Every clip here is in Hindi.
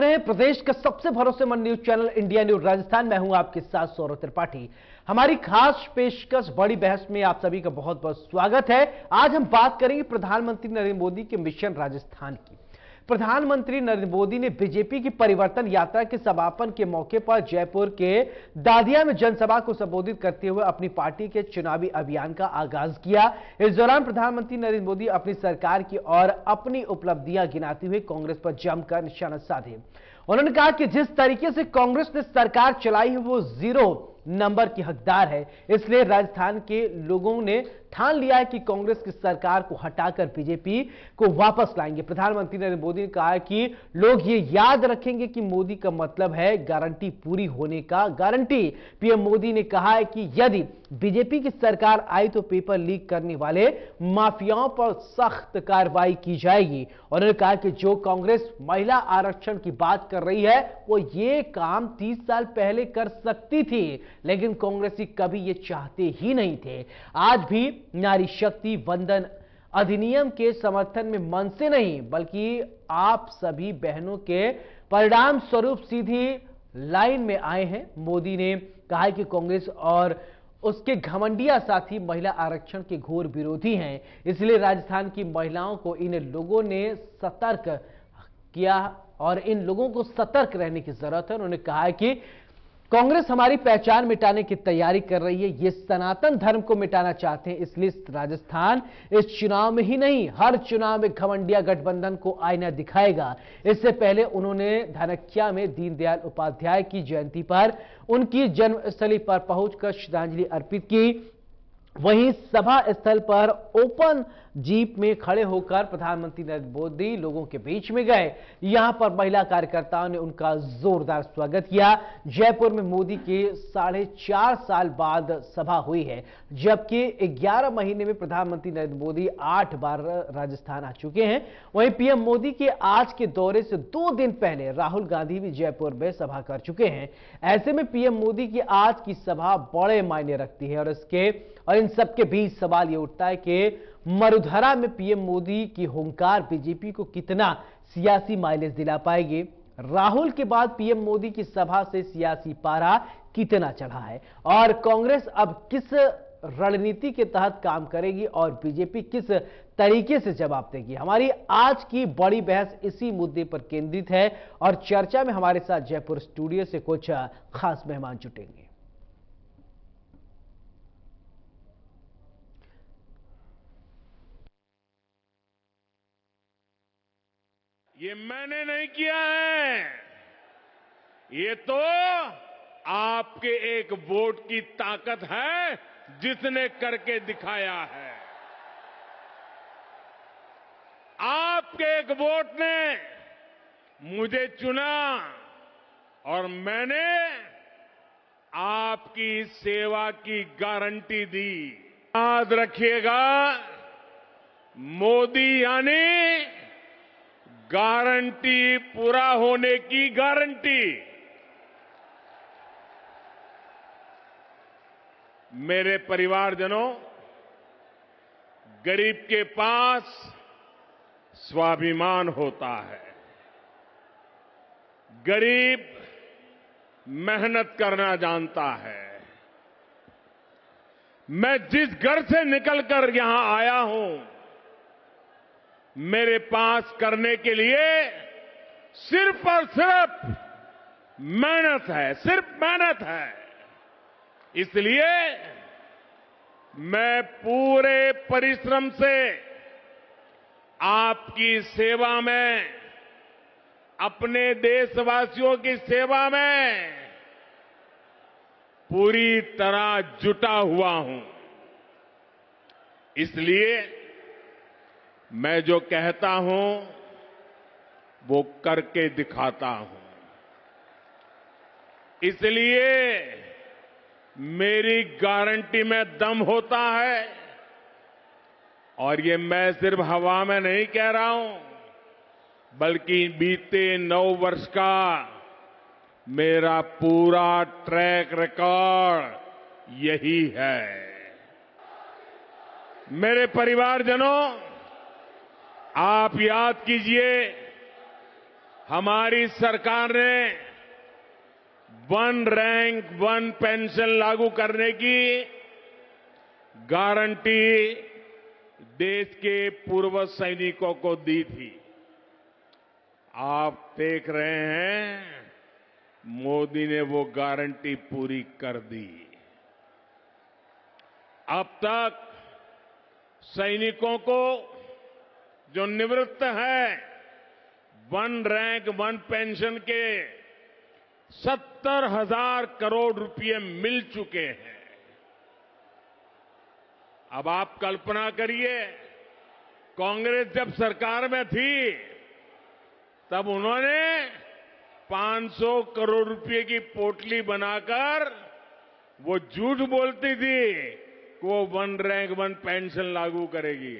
प्रदेश का सबसे भरोसेमंद news channel India news Rajasthan. मैं हूं आपके साथ सौरभ त्रिपाठी। हमारी खास पेशकश बड़ी बहस में आप सभी का बहुत बहुत स्वागत है। आज हम बात करेंगे प्रधानमंत्री नरेंद्र मोदी के मिशन राजस्थान की। प्रधानमंत्री नरेंद्र मोदी ने बीजेपी की परिवर्तन यात्रा के समापन के मौके पर जयपुर के दादिया में जनसभा को संबोधित करते हुए अपनी पार्टी के चुनावी अभियान का आगाज किया। इस दौरान प्रधानमंत्री नरेंद्र मोदी अपनी सरकार की और अपनी उपलब्धियां गिनाते हुए कांग्रेस पर जमकर निशाना साधे। उन्होंने कहा कि जिस तरीके से कांग्रेस ने सरकार चलाई है वो 0 नंबर की हकदार है, इसलिए राजस्थान के लोगों ने ठान लिया है कि कांग्रेस की सरकार को हटाकर बीजेपी को वापस लाएंगे। प्रधानमंत्री नरेंद्र मोदी ने कहा कि लोग ये याद रखेंगे कि मोदी का मतलब है गारंटी पूरी होने का गारंटी। पीएम मोदी ने कहा है कि यदि बीजेपी की सरकार आई तो पेपर लीक करने वाले माफियाओं पर सख्त कार्रवाई की जाएगी। उन्होंने कहा कि जो कांग्रेस महिला आरक्षण की बात कर रही है वो ये काम 30 साल पहले कर सकती थी, लेकिन कांग्रेसी कभी ये चाहते ही नहीं थे। आज भी नारी शक्ति वंदन अधिनियम के समर्थन में मन से नहीं बल्कि आप सभी बहनों के परिणाम स्वरूप सीधी लाइन में आए हैं। मोदी ने कहा कि कांग्रेस और उसके घमंडिया साथी महिला आरक्षण के घोर विरोधी हैं, इसलिए राजस्थान की महिलाओं को इन लोगों ने सतर्क किया और इन लोगों को सतर्क रहने की जरूरत है। उन्होंने कहा कि कांग्रेस हमारी पहचान मिटाने की तैयारी कर रही है, ये सनातन धर्म को मिटाना चाहते हैं, इसलिए राजस्थान इस चुनाव में ही नहीं हर चुनाव में घमंडिया गठबंधन को आईना दिखाएगा। इससे पहले उन्होंने धनख्या में दीनदयाल उपाध्याय की जयंती पर उनकी जन्मस्थली पर पहुंचकर श्रद्धांजलि अर्पित की। वहीं सभा स्थल पर ओपन जीप में खड़े होकर प्रधानमंत्री नरेंद्र मोदी लोगों के बीच में गए। यहां पर महिला कार्यकर्ताओं ने उनका जोरदार स्वागत किया। जयपुर में मोदी के 4.5 साल बाद सभा हुई है, जबकि 11 महीने में प्रधानमंत्री नरेंद्र मोदी 8 बार राजस्थान आ चुके हैं। वहीं पीएम मोदी के आज के दौरे से 2 दिन पहले राहुल गांधी भी जयपुर में सभा कर चुके हैं। ऐसे में पीएम मोदी की आज की सभा बड़े मायने रखती है और इन सबके बीच सवाल यह उठता है कि मरुधरा में पीएम मोदी की हुंकार बीजेपी को कितना सियासी माइलेज दिला पाएगी। राहुल के बाद पीएम मोदी की सभा से सियासी पारा कितना चढ़ा है और कांग्रेस अब किस रणनीति के तहत काम करेगी और बीजेपी किस तरीके से जवाब देगी। हमारी आज की बड़ी बहस इसी मुद्दे पर केंद्रित है और चर्चा में हमारे साथ जयपुर स्टूडियो से कुछ खास मेहमान जुटेंगे। ये मैंने नहीं किया है, ये तो आपके एक वोट की ताकत है जिसने करके दिखाया है। आपके एक वोट ने मुझे चुना और मैंने आपकी सेवा की गारंटी दी। याद रखिएगा, मोदी यानी गारंटी पूरा होने की गारंटी। मेरे परिवारजनों, गरीब के पास स्वाभिमान होता है। गरीब मेहनत करना जानता है। मैं जिस घर से निकलकर यहां आया हूं, मेरे पास करने के लिए सिर्फ और सिर्फ मेहनत है, सिर्फ मेहनत है। इसलिए मैं पूरे परिश्रम से आपकी सेवा में, अपने देशवासियों की सेवा में पूरी तरह जुटा हुआ हूं। इसलिए मैं जो कहता हूं वो करके दिखाता हूं। इसलिए मेरी गारंटी में दम होता है और ये मैं सिर्फ हवा में नहीं कह रहा हूं, बल्कि बीते 9 वर्ष का मेरा पूरा ट्रैक रिकॉर्ड यही है। मेरे परिवारजनों, आप याद कीजिए, हमारी सरकार ने वन रैंक वन पेंशन लागू करने की गारंटी देश के पूर्व सैनिकों को दी थी। आप देख रहे हैं मोदी ने वो गारंटी पूरी कर दी। अब तक सैनिकों को जो निवृत्त है वन रैंक वन पेंशन के 70,000 करोड़ रुपए मिल चुके हैं। अब आप कल्पना करिए, कांग्रेस जब सरकार में थी तब उन्होंने 500 करोड़ रुपए की पोटली बनाकर वो झूठ बोलती थी कि वो वन रैंक वन पेंशन लागू करेगी।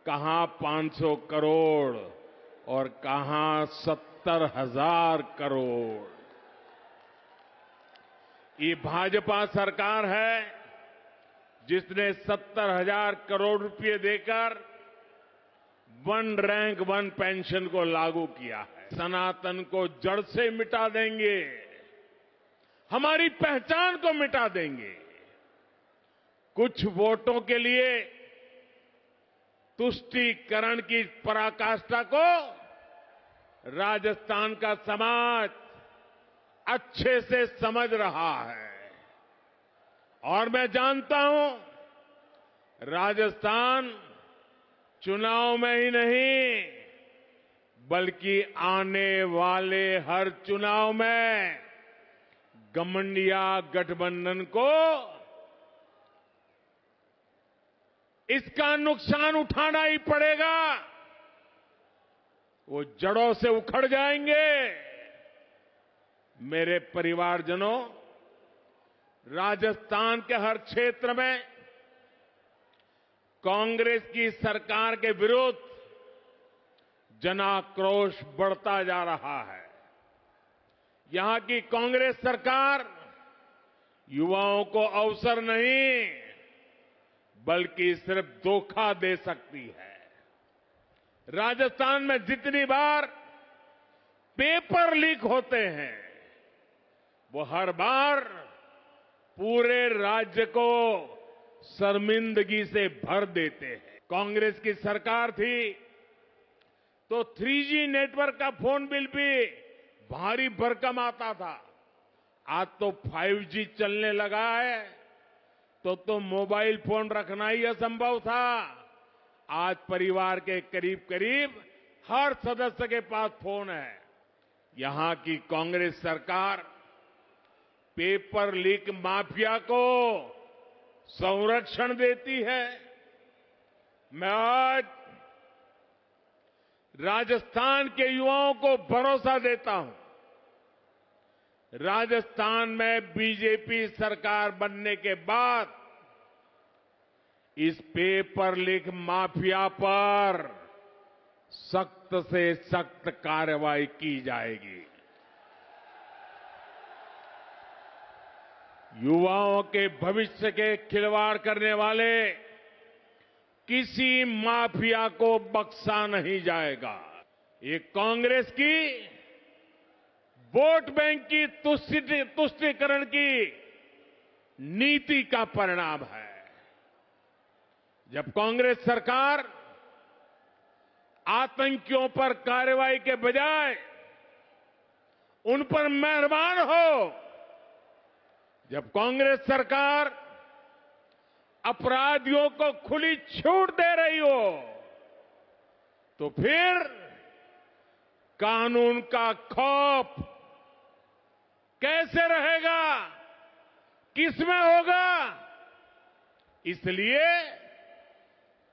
कहां 500 करोड़ और कहां 70,000 करोड़। ये भाजपा सरकार है जिसने 70,000 करोड़ रुपए देकर वन रैंक वन पेंशन को लागू किया है। सनातन को जड़ से मिटा देंगे, हमारी पहचान को मिटा देंगे। कुछ वोटों के लिए तुष्टीकरण की पराकाष्ठा को राजस्थान का समाज अच्छे से समझ रहा है और मैं जानता हूं राजस्थान चुनाव में ही नहीं बल्कि आने वाले हर चुनाव में गठबंधन गठबंधन को इसका नुकसान उठाना ही पड़ेगा। वो जड़ों से उखड़ जाएंगे। मेरे परिवारजनों, राजस्थान के हर क्षेत्र में कांग्रेस की सरकार के विरुद्ध जनाक्रोश बढ़ता जा रहा है। यहां की कांग्रेस सरकार युवाओं को अवसर नहीं बल्कि सिर्फ धोखा दे सकती है। राजस्थान में जितनी बार पेपर लीक होते हैं वो हर बार पूरे राज्य को शर्मिंदगी से भर देते हैं। कांग्रेस की सरकार थी तो 3G नेटवर्क का फोन बिल भी भारी भरकम आता था। आज तो 5G चलने लगा है तो मोबाइल फोन रखना ही असंभव था। आज परिवार के करीब करीब हर सदस्य के पास फोन है। यहां की कांग्रेस सरकार पेपर लीक माफिया को संरक्षण देती है। मैं आज राजस्थान के युवाओं को भरोसा देता हूं, राजस्थान में बीजेपी सरकार बनने के बाद इस पेपर लीक माफिया पर सख्त से सख्त कार्रवाई की जाएगी। युवाओं के भविष्य के खिलवाड़ करने वाले किसी माफिया को बख्शा नहीं जाएगा। ये कांग्रेस की वोट बैंक की तुष्टीकरण की नीति का परिणाम है। जब कांग्रेस सरकार आतंकियों पर कार्रवाई के बजाय उन पर मेहरबान हो, जब कांग्रेस सरकार अपराधियों को खुली छूट दे रही हो, तो फिर कानून का खौफ कैसे रहेगा, किसमें होगा? इसलिए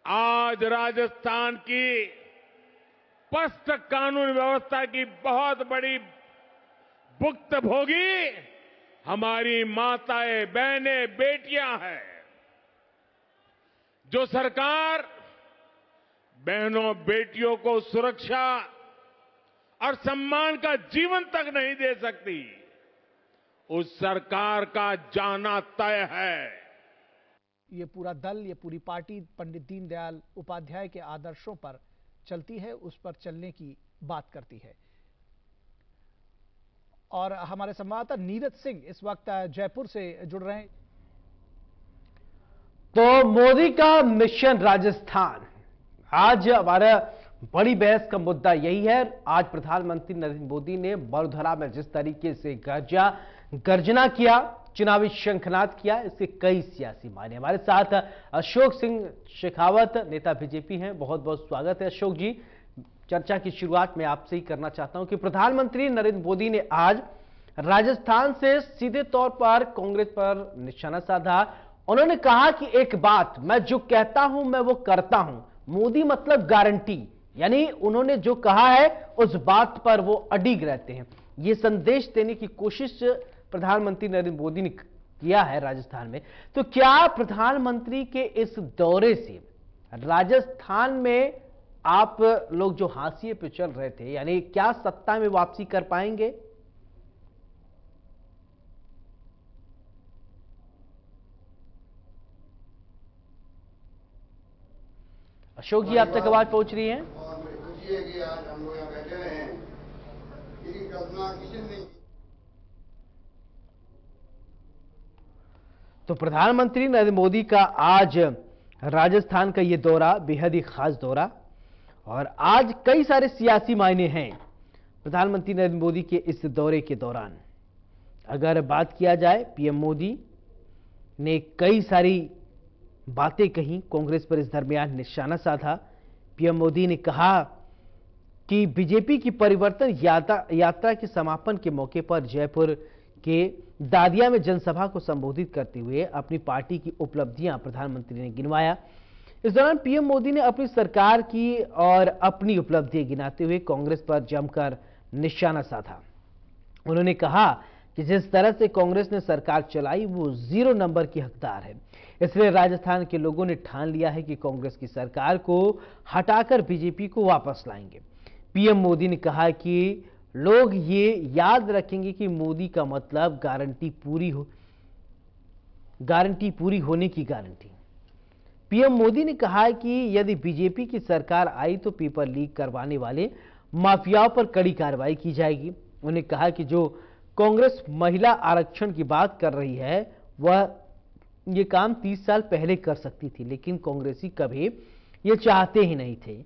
आज राजस्थान की स्पष्ट कानून व्यवस्था की बहुत बड़ी भुक्तभोगी हमारी माताएं, बहनें, बेटियां हैं। जो सरकार बहनों बेटियों को सुरक्षा और सम्मान का जीवन तक नहीं दे सकती, उस सरकार का जाना तय है। ये पूरा दल, ये पूरी पार्टी पंडित दीनदयाल उपाध्याय के आदर्शों पर चलती है, उस पर चलने की बात करती है। और हमारे संवाददाता नीरज सिंह इस वक्त जयपुर से जुड़ रहे हैं। तो मोदी का मिशन राजस्थान, आज हमारा बड़ी बहस का मुद्दा यही है। आज प्रधानमंत्री नरेंद्र मोदी ने वडोदरा में जिस तरीके से गर्जना किया, चुनावी शंखनाद किया, इसके कई सियासी मायने। हमारे साथ अशोक सिंह शेखावत, नेता बीजेपी हैं। बहुत बहुत स्वागत है अशोक जी। चर्चा की शुरुआत मैं आपसे ही करना चाहता हूं कि प्रधानमंत्री नरेंद्र मोदी ने आज राजस्थान से सीधे तौर पर कांग्रेस पर निशाना साधा। उन्होंने कहा कि एक बात, मैं जो कहता हूं मैं वो करता हूं। मोदी मतलब गारंटी, यानी उन्होंने जो कहा है उस बात पर वो अडिग रहते हैं। ये संदेश देने की कोशिश प्रधानमंत्री नरेंद्र मोदी ने किया है राजस्थान में। तो क्या प्रधानमंत्री के इस दौरे से राजस्थान में आप लोग जो हाशिए पे चल रहे थे, यानी क्या सत्ता में वापसी कर पाएंगे? अशोक जी, आप तक आवाज पहुंच रही है? और मुझे खुशी है कि आज हम लोग यहाँ बैठे हुए हैं। इसकी कल्पना किसी ने नहीं की। तो प्रधानमंत्री नरेंद्र मोदी का आज राजस्थान का यह दौरा बेहद ही खास दौरा, और आज कई सारे सियासी मायने हैं प्रधानमंत्री नरेंद्र मोदी के इस दौरे के दौरान। अगर बात किया जाए, पीएम मोदी ने कई सारी बातें कही, कांग्रेस पर इस दरमियान निशाना साधा। पीएम मोदी ने कहा कि बीजेपी की परिवर्तन यात्रा के समापन के मौके पर जयपुर के दादिया में जनसभा को संबोधित करते हुए अपनी पार्टी की उपलब्धियां प्रधानमंत्री ने गिनवाया। इस दौरान पीएम मोदी ने अपनी सरकार की और अपनी उपलब्धियां गिनाते हुए कांग्रेस पर जमकर निशाना साधा। उन्होंने कहा कि जिस तरह से कांग्रेस ने सरकार चलाई वो 0 नंबर की हकदार है, इसलिए राजस्थान के लोगों ने ठान लिया है कि कांग्रेस की सरकार को हटाकर बीजेपी को वापस लाएंगे। पीएम मोदी ने कहा कि लोग ये याद रखेंगे कि मोदी का मतलब गारंटी पूरी होने की गारंटी। पीएम मोदी ने कहा कि यदि बीजेपी की सरकार आई तो पेपर लीक करवाने वाले माफियाओं पर कड़ी कार्रवाई की जाएगी। उन्होंने कहा कि जो कांग्रेस महिला आरक्षण की बात कर रही है, वह ये काम 30 साल पहले कर सकती थी, लेकिन कांग्रेसी कभी ये चाहते ही नहीं थे।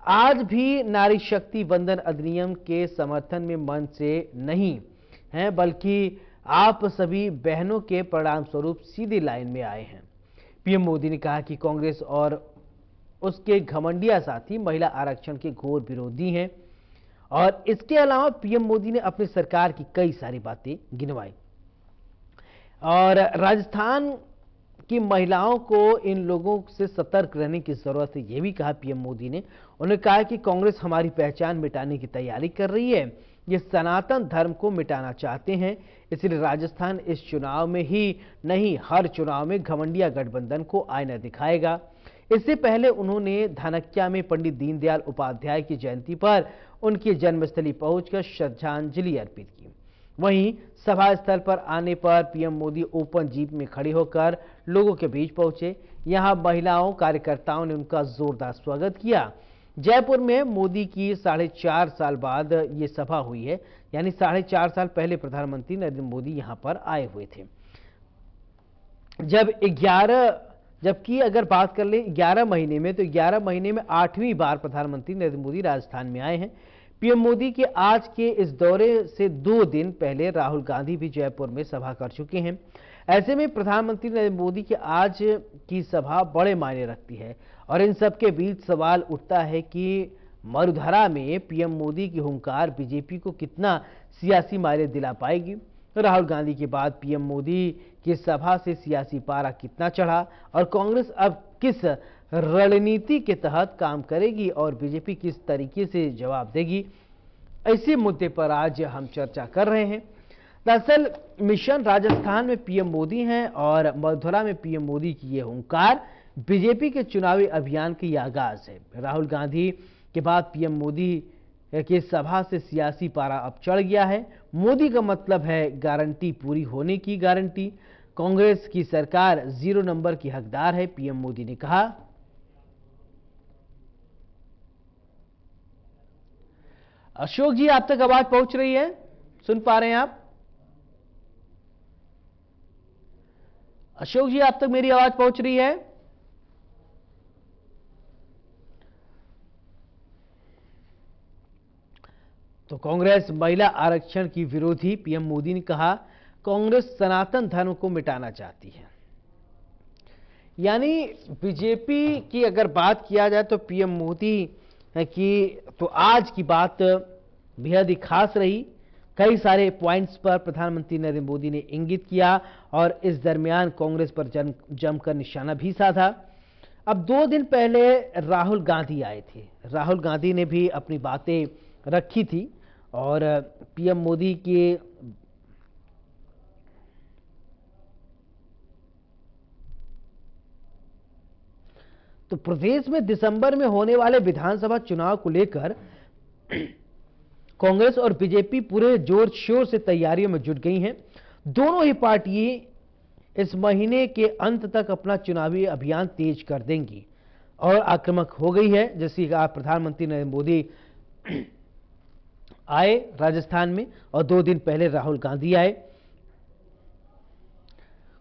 आज भी नारी शक्ति वंदन अधिनियम के समर्थन में मन से नहीं है, बल्कि आप सभी बहनों के परिणाम स्वरूप सीधी लाइन में आए हैं। पीएम मोदी ने कहा कि कांग्रेस और उसके घमंडिया साथी महिला आरक्षण के घोर विरोधी हैं, और इसके अलावा पीएम मोदी ने अपनी सरकार की कई सारी बातें गिनवाई। और राजस्थान की महिलाओं को इन लोगों से सतर्क रहने की जरूरत है, यह भी कहा पीएम मोदी ने। उन्होंने कहा कि कांग्रेस हमारी पहचान मिटाने की तैयारी कर रही है, ये सनातन धर्म को मिटाना चाहते हैं, इसलिए राजस्थान इस चुनाव में ही नहीं हर चुनाव में घमंडिया गठबंधन को आईना दिखाएगा। इससे पहले उन्होंने धानक्या में पंडित दीनदयाल उपाध्याय की जयंती पर उनकी जन्मस्थली पहुंचकर श्रद्धांजलि अर्पित की। वहीं सभा स्थल पर आने पर पीएम मोदी ओपन जीप में खड़े होकर लोगों के बीच पहुंचे। यहां महिलाओं कार्यकर्ताओं ने उनका जोरदार स्वागत किया। जयपुर में मोदी की 4.5 साल बाद ये सभा हुई है, यानी 4.5 साल पहले प्रधानमंत्री नरेंद्र मोदी यहां पर आए हुए थे। जबकि अगर बात कर ले 11 महीने में, तो 11 महीने में 8वीं बार प्रधानमंत्री नरेंद्र मोदी राजस्थान में आए हैं। पीएम मोदी के आज के इस दौरे से 2 दिन पहले राहुल गांधी भी जयपुर में सभा कर चुके हैं। ऐसे में प्रधानमंत्री नरेंद्र मोदी की आज की सभा बड़े मायने रखती है, और इन सब के बीच सवाल उठता है कि वडोदरा में पीएम मोदी की हुंकार बीजेपी को कितना सियासी मायने दिला पाएगी। राहुल गांधी के बाद पीएम मोदी की सभा से सियासी पारा कितना चढ़ा, और कांग्रेस अब किस रणनीति के तहत काम करेगी और बीजेपी किस तरीके से जवाब देगी, इसी मुद्दे पर आज हम चर्चा कर रहे हैं। दरअसल मिशन राजस्थान में पीएम मोदी हैं, और वडोदरा में पीएम मोदी की ये हुंकार बीजेपी के चुनावी अभियान की आगाज है। राहुल गांधी के बाद पीएम मोदी की सभा से सियासी पारा अब चढ़ गया है। मोदी का मतलब है गारंटी पूरी होने की गारंटी। कांग्रेस की सरकार 0 नंबर की हकदार है, पीएम मोदी ने कहा। अशोक जी, आप तक आवाज पहुंच रही है? सुन पा रहे हैं आप? अशोक जी, आप तक मेरी आवाज पहुंच रही है? तो कांग्रेस महिला आरक्षण की विरोधी, पीएम मोदी ने कहा कांग्रेस सनातन धर्म को मिटाना चाहती है। यानी बीजेपी की अगर बात किया जाए तो पीएम मोदी की तो आज की बात बेहद ही खास रही। कई सारे पॉइंट्स पर प्रधानमंत्री नरेंद्र मोदी ने इंगित किया और इस दरमियान कांग्रेस पर जमकर निशाना भी साधा। अब 2 दिन पहले राहुल गांधी आए थे। राहुल गांधी ने भी अपनी बातें रखी थी और पीएम मोदी के तो प्रदेश में दिसंबर में होने वाले विधानसभा चुनाव को लेकर कांग्रेस और बीजेपी पूरे जोर शोर से तैयारियों में जुट गई हैं। दोनों ही पार्टी इस महीने के अंत तक अपना चुनावी अभियान तेज कर देंगी और आक्रामक हो गई है। जैसे कि प्रधानमंत्री नरेंद्र मोदी आए राजस्थान में और 2 दिन पहले राहुल गांधी आए।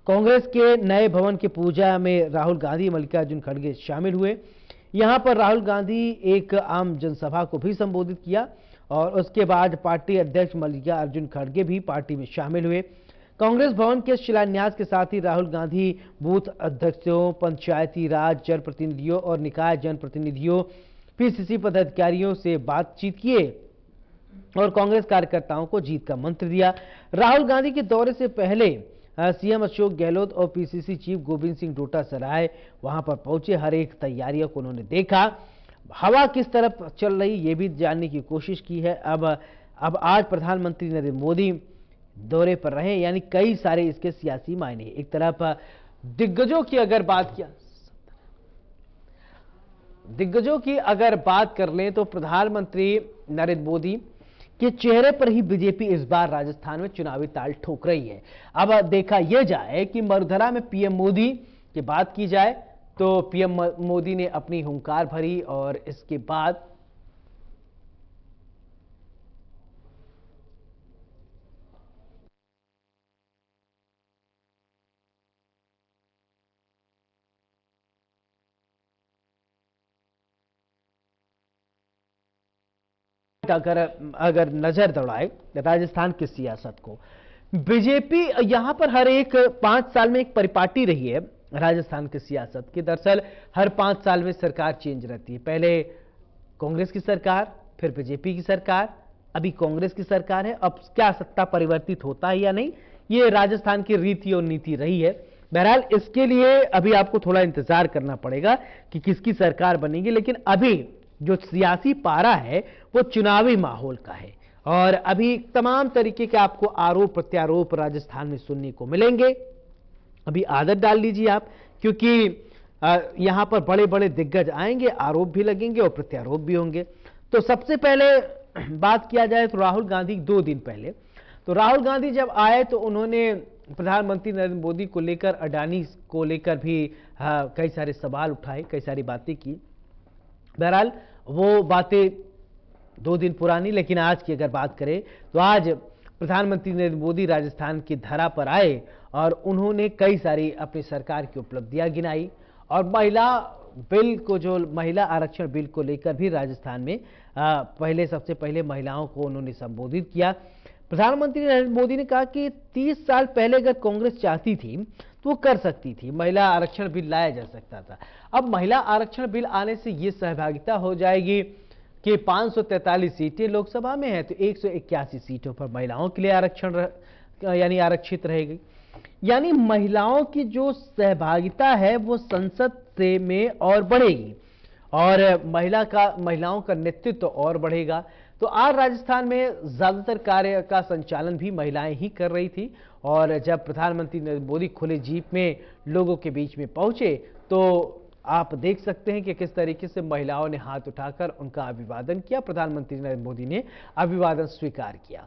कांग्रेस के नए भवन की पूजा में राहुल गांधी, मल्लिकार्जुन खड़गे शामिल हुए। यहां पर राहुल गांधी एक आम जनसभा को भी संबोधित किया और उसके बाद पार्टी अध्यक्ष मल्लिकार्जुन खड़गे भी पार्टी में शामिल हुए। कांग्रेस भवन के शिलान्यास के साथ ही राहुल गांधी बूथ अध्यक्षों, पंचायती राज जनप्रतिनिधियों और निकाय जनप्रतिनिधियों, पीसीसी पदाधिकारियों से बातचीत किए और कांग्रेस कार्यकर्ताओं को जीत का मंत्र दिया। राहुल गांधी के दौरे से पहले सीएम अशोक गहलोत और पीसीसी चीफ गोविंद सिंह डोटासराय वहां पर पहुंचे। हर एक तैयारियों को उन्होंने देखा। हवा किस तरफ चल रही ये भी जानने की कोशिश की है। अब आज प्रधानमंत्री नरेंद्र मोदी दौरे पर रहे, यानी कई सारे इसके सियासी मायने। एक तरफ दिग्गजों की अगर बात कर लें तो प्रधानमंत्री नरेंद्र मोदी के चेहरे पर ही बीजेपी इस बार राजस्थान में चुनावी ताल ठोक रही है। अब देखा यह जाए कि मरुधरा में पीएम मोदी की बात की जाए तो पीएम मोदी ने अपनी हुंकार भरी और इसके बाद अगर नजर दौड़ाए राजस्थान की सियासत को, बीजेपी यहां पर हर एक 5 साल में एक परिपाटी रही है राजस्थान की सियासत की। दरअसल हर 5 साल में सरकार चेंज रहती है। पहले कांग्रेस की सरकार, फिर बीजेपी की सरकार, अभी कांग्रेस की सरकार है। अब क्या सत्ता परिवर्तित होता है या नहीं, ये राजस्थान की रीति और नीति रही है। बहरहाल इसके लिए अभी आपको थोड़ा इंतजार करना पड़ेगा कि किसकी सरकार बनेगी, लेकिन अभी जो सियासी पारा है वो चुनावी माहौल का है और अभी तमाम तरीके के आपको आरोप प्रत्यारोप राजस्थान में सुनने को मिलेंगे। अभी आदत डाल लीजिए आप, क्योंकि यहां पर बड़े बड़े दिग्गज आएंगे, आरोप भी लगेंगे और प्रत्यारोप भी होंगे। तो सबसे पहले बात किया जाए तो राहुल गांधी 2 दिन पहले, तो राहुल गांधी जब आए तो उन्होंने प्रधानमंत्री नरेंद्र मोदी को लेकर, अडानी को लेकर भी कई सारे सवाल उठाए, कई सारी बातें की। बहरहाल वो बातें 2 दिन पुरानी, लेकिन आज की अगर बात करें तो आज प्रधानमंत्री नरेंद्र मोदी राजस्थान की धरा पर आए और उन्होंने कई सारी अपनी सरकार की उपलब्धियां गिनाई और महिला बिल को, जो महिला आरक्षण बिल को लेकर भी राजस्थान में सबसे पहले महिलाओं को उन्होंने संबोधित किया। प्रधानमंत्री नरेंद्र मोदी ने कहा कि 30 साल पहले अगर कांग्रेस चाहती थी तो वो कर सकती थी, महिला आरक्षण बिल लाया जा सकता था। अब महिला आरक्षण बिल आने से ये सहभागिता हो जाएगी कि 543 सीटें लोकसभा में है तो 181 सीटों पर महिलाओं के लिए आरक्षण यानी आरक्षित रहेगी। यानी महिलाओं की जो सहभागिता है वो संसद से में और बढ़ेगी और महिलाओं का नेतृत्व और बढ़ेगा। तो आज राजस्थान में ज्यादातर कार्य का संचालन भी महिलाएं ही कर रही थी और जब प्रधानमंत्री नरेंद्र मोदी खुले जीप में लोगों के बीच में पहुंचे तो आप देख सकते हैं कि किस तरीके से महिलाओं ने हाथ उठाकर उनका अभिवादन किया। प्रधानमंत्री नरेंद्र मोदी ने अभिवादन स्वीकार किया।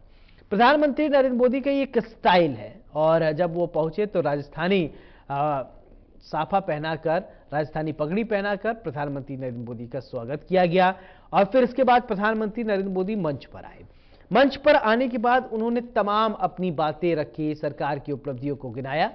प्रधानमंत्री नरेंद्र मोदी का ये एक स्टाइल है और जब वो पहुंचे तो राजस्थानी साफा पहनाकर, राजस्थानी पगड़ी पहनाकर प्रधानमंत्री नरेंद्र मोदी का स्वागत किया गया और फिर इसके बाद प्रधानमंत्री नरेंद्र मोदी मंच पर आए। मंच पर आने के बाद उन्होंने तमाम अपनी बातें रखी, सरकार की उपलब्धियों को गिनाया।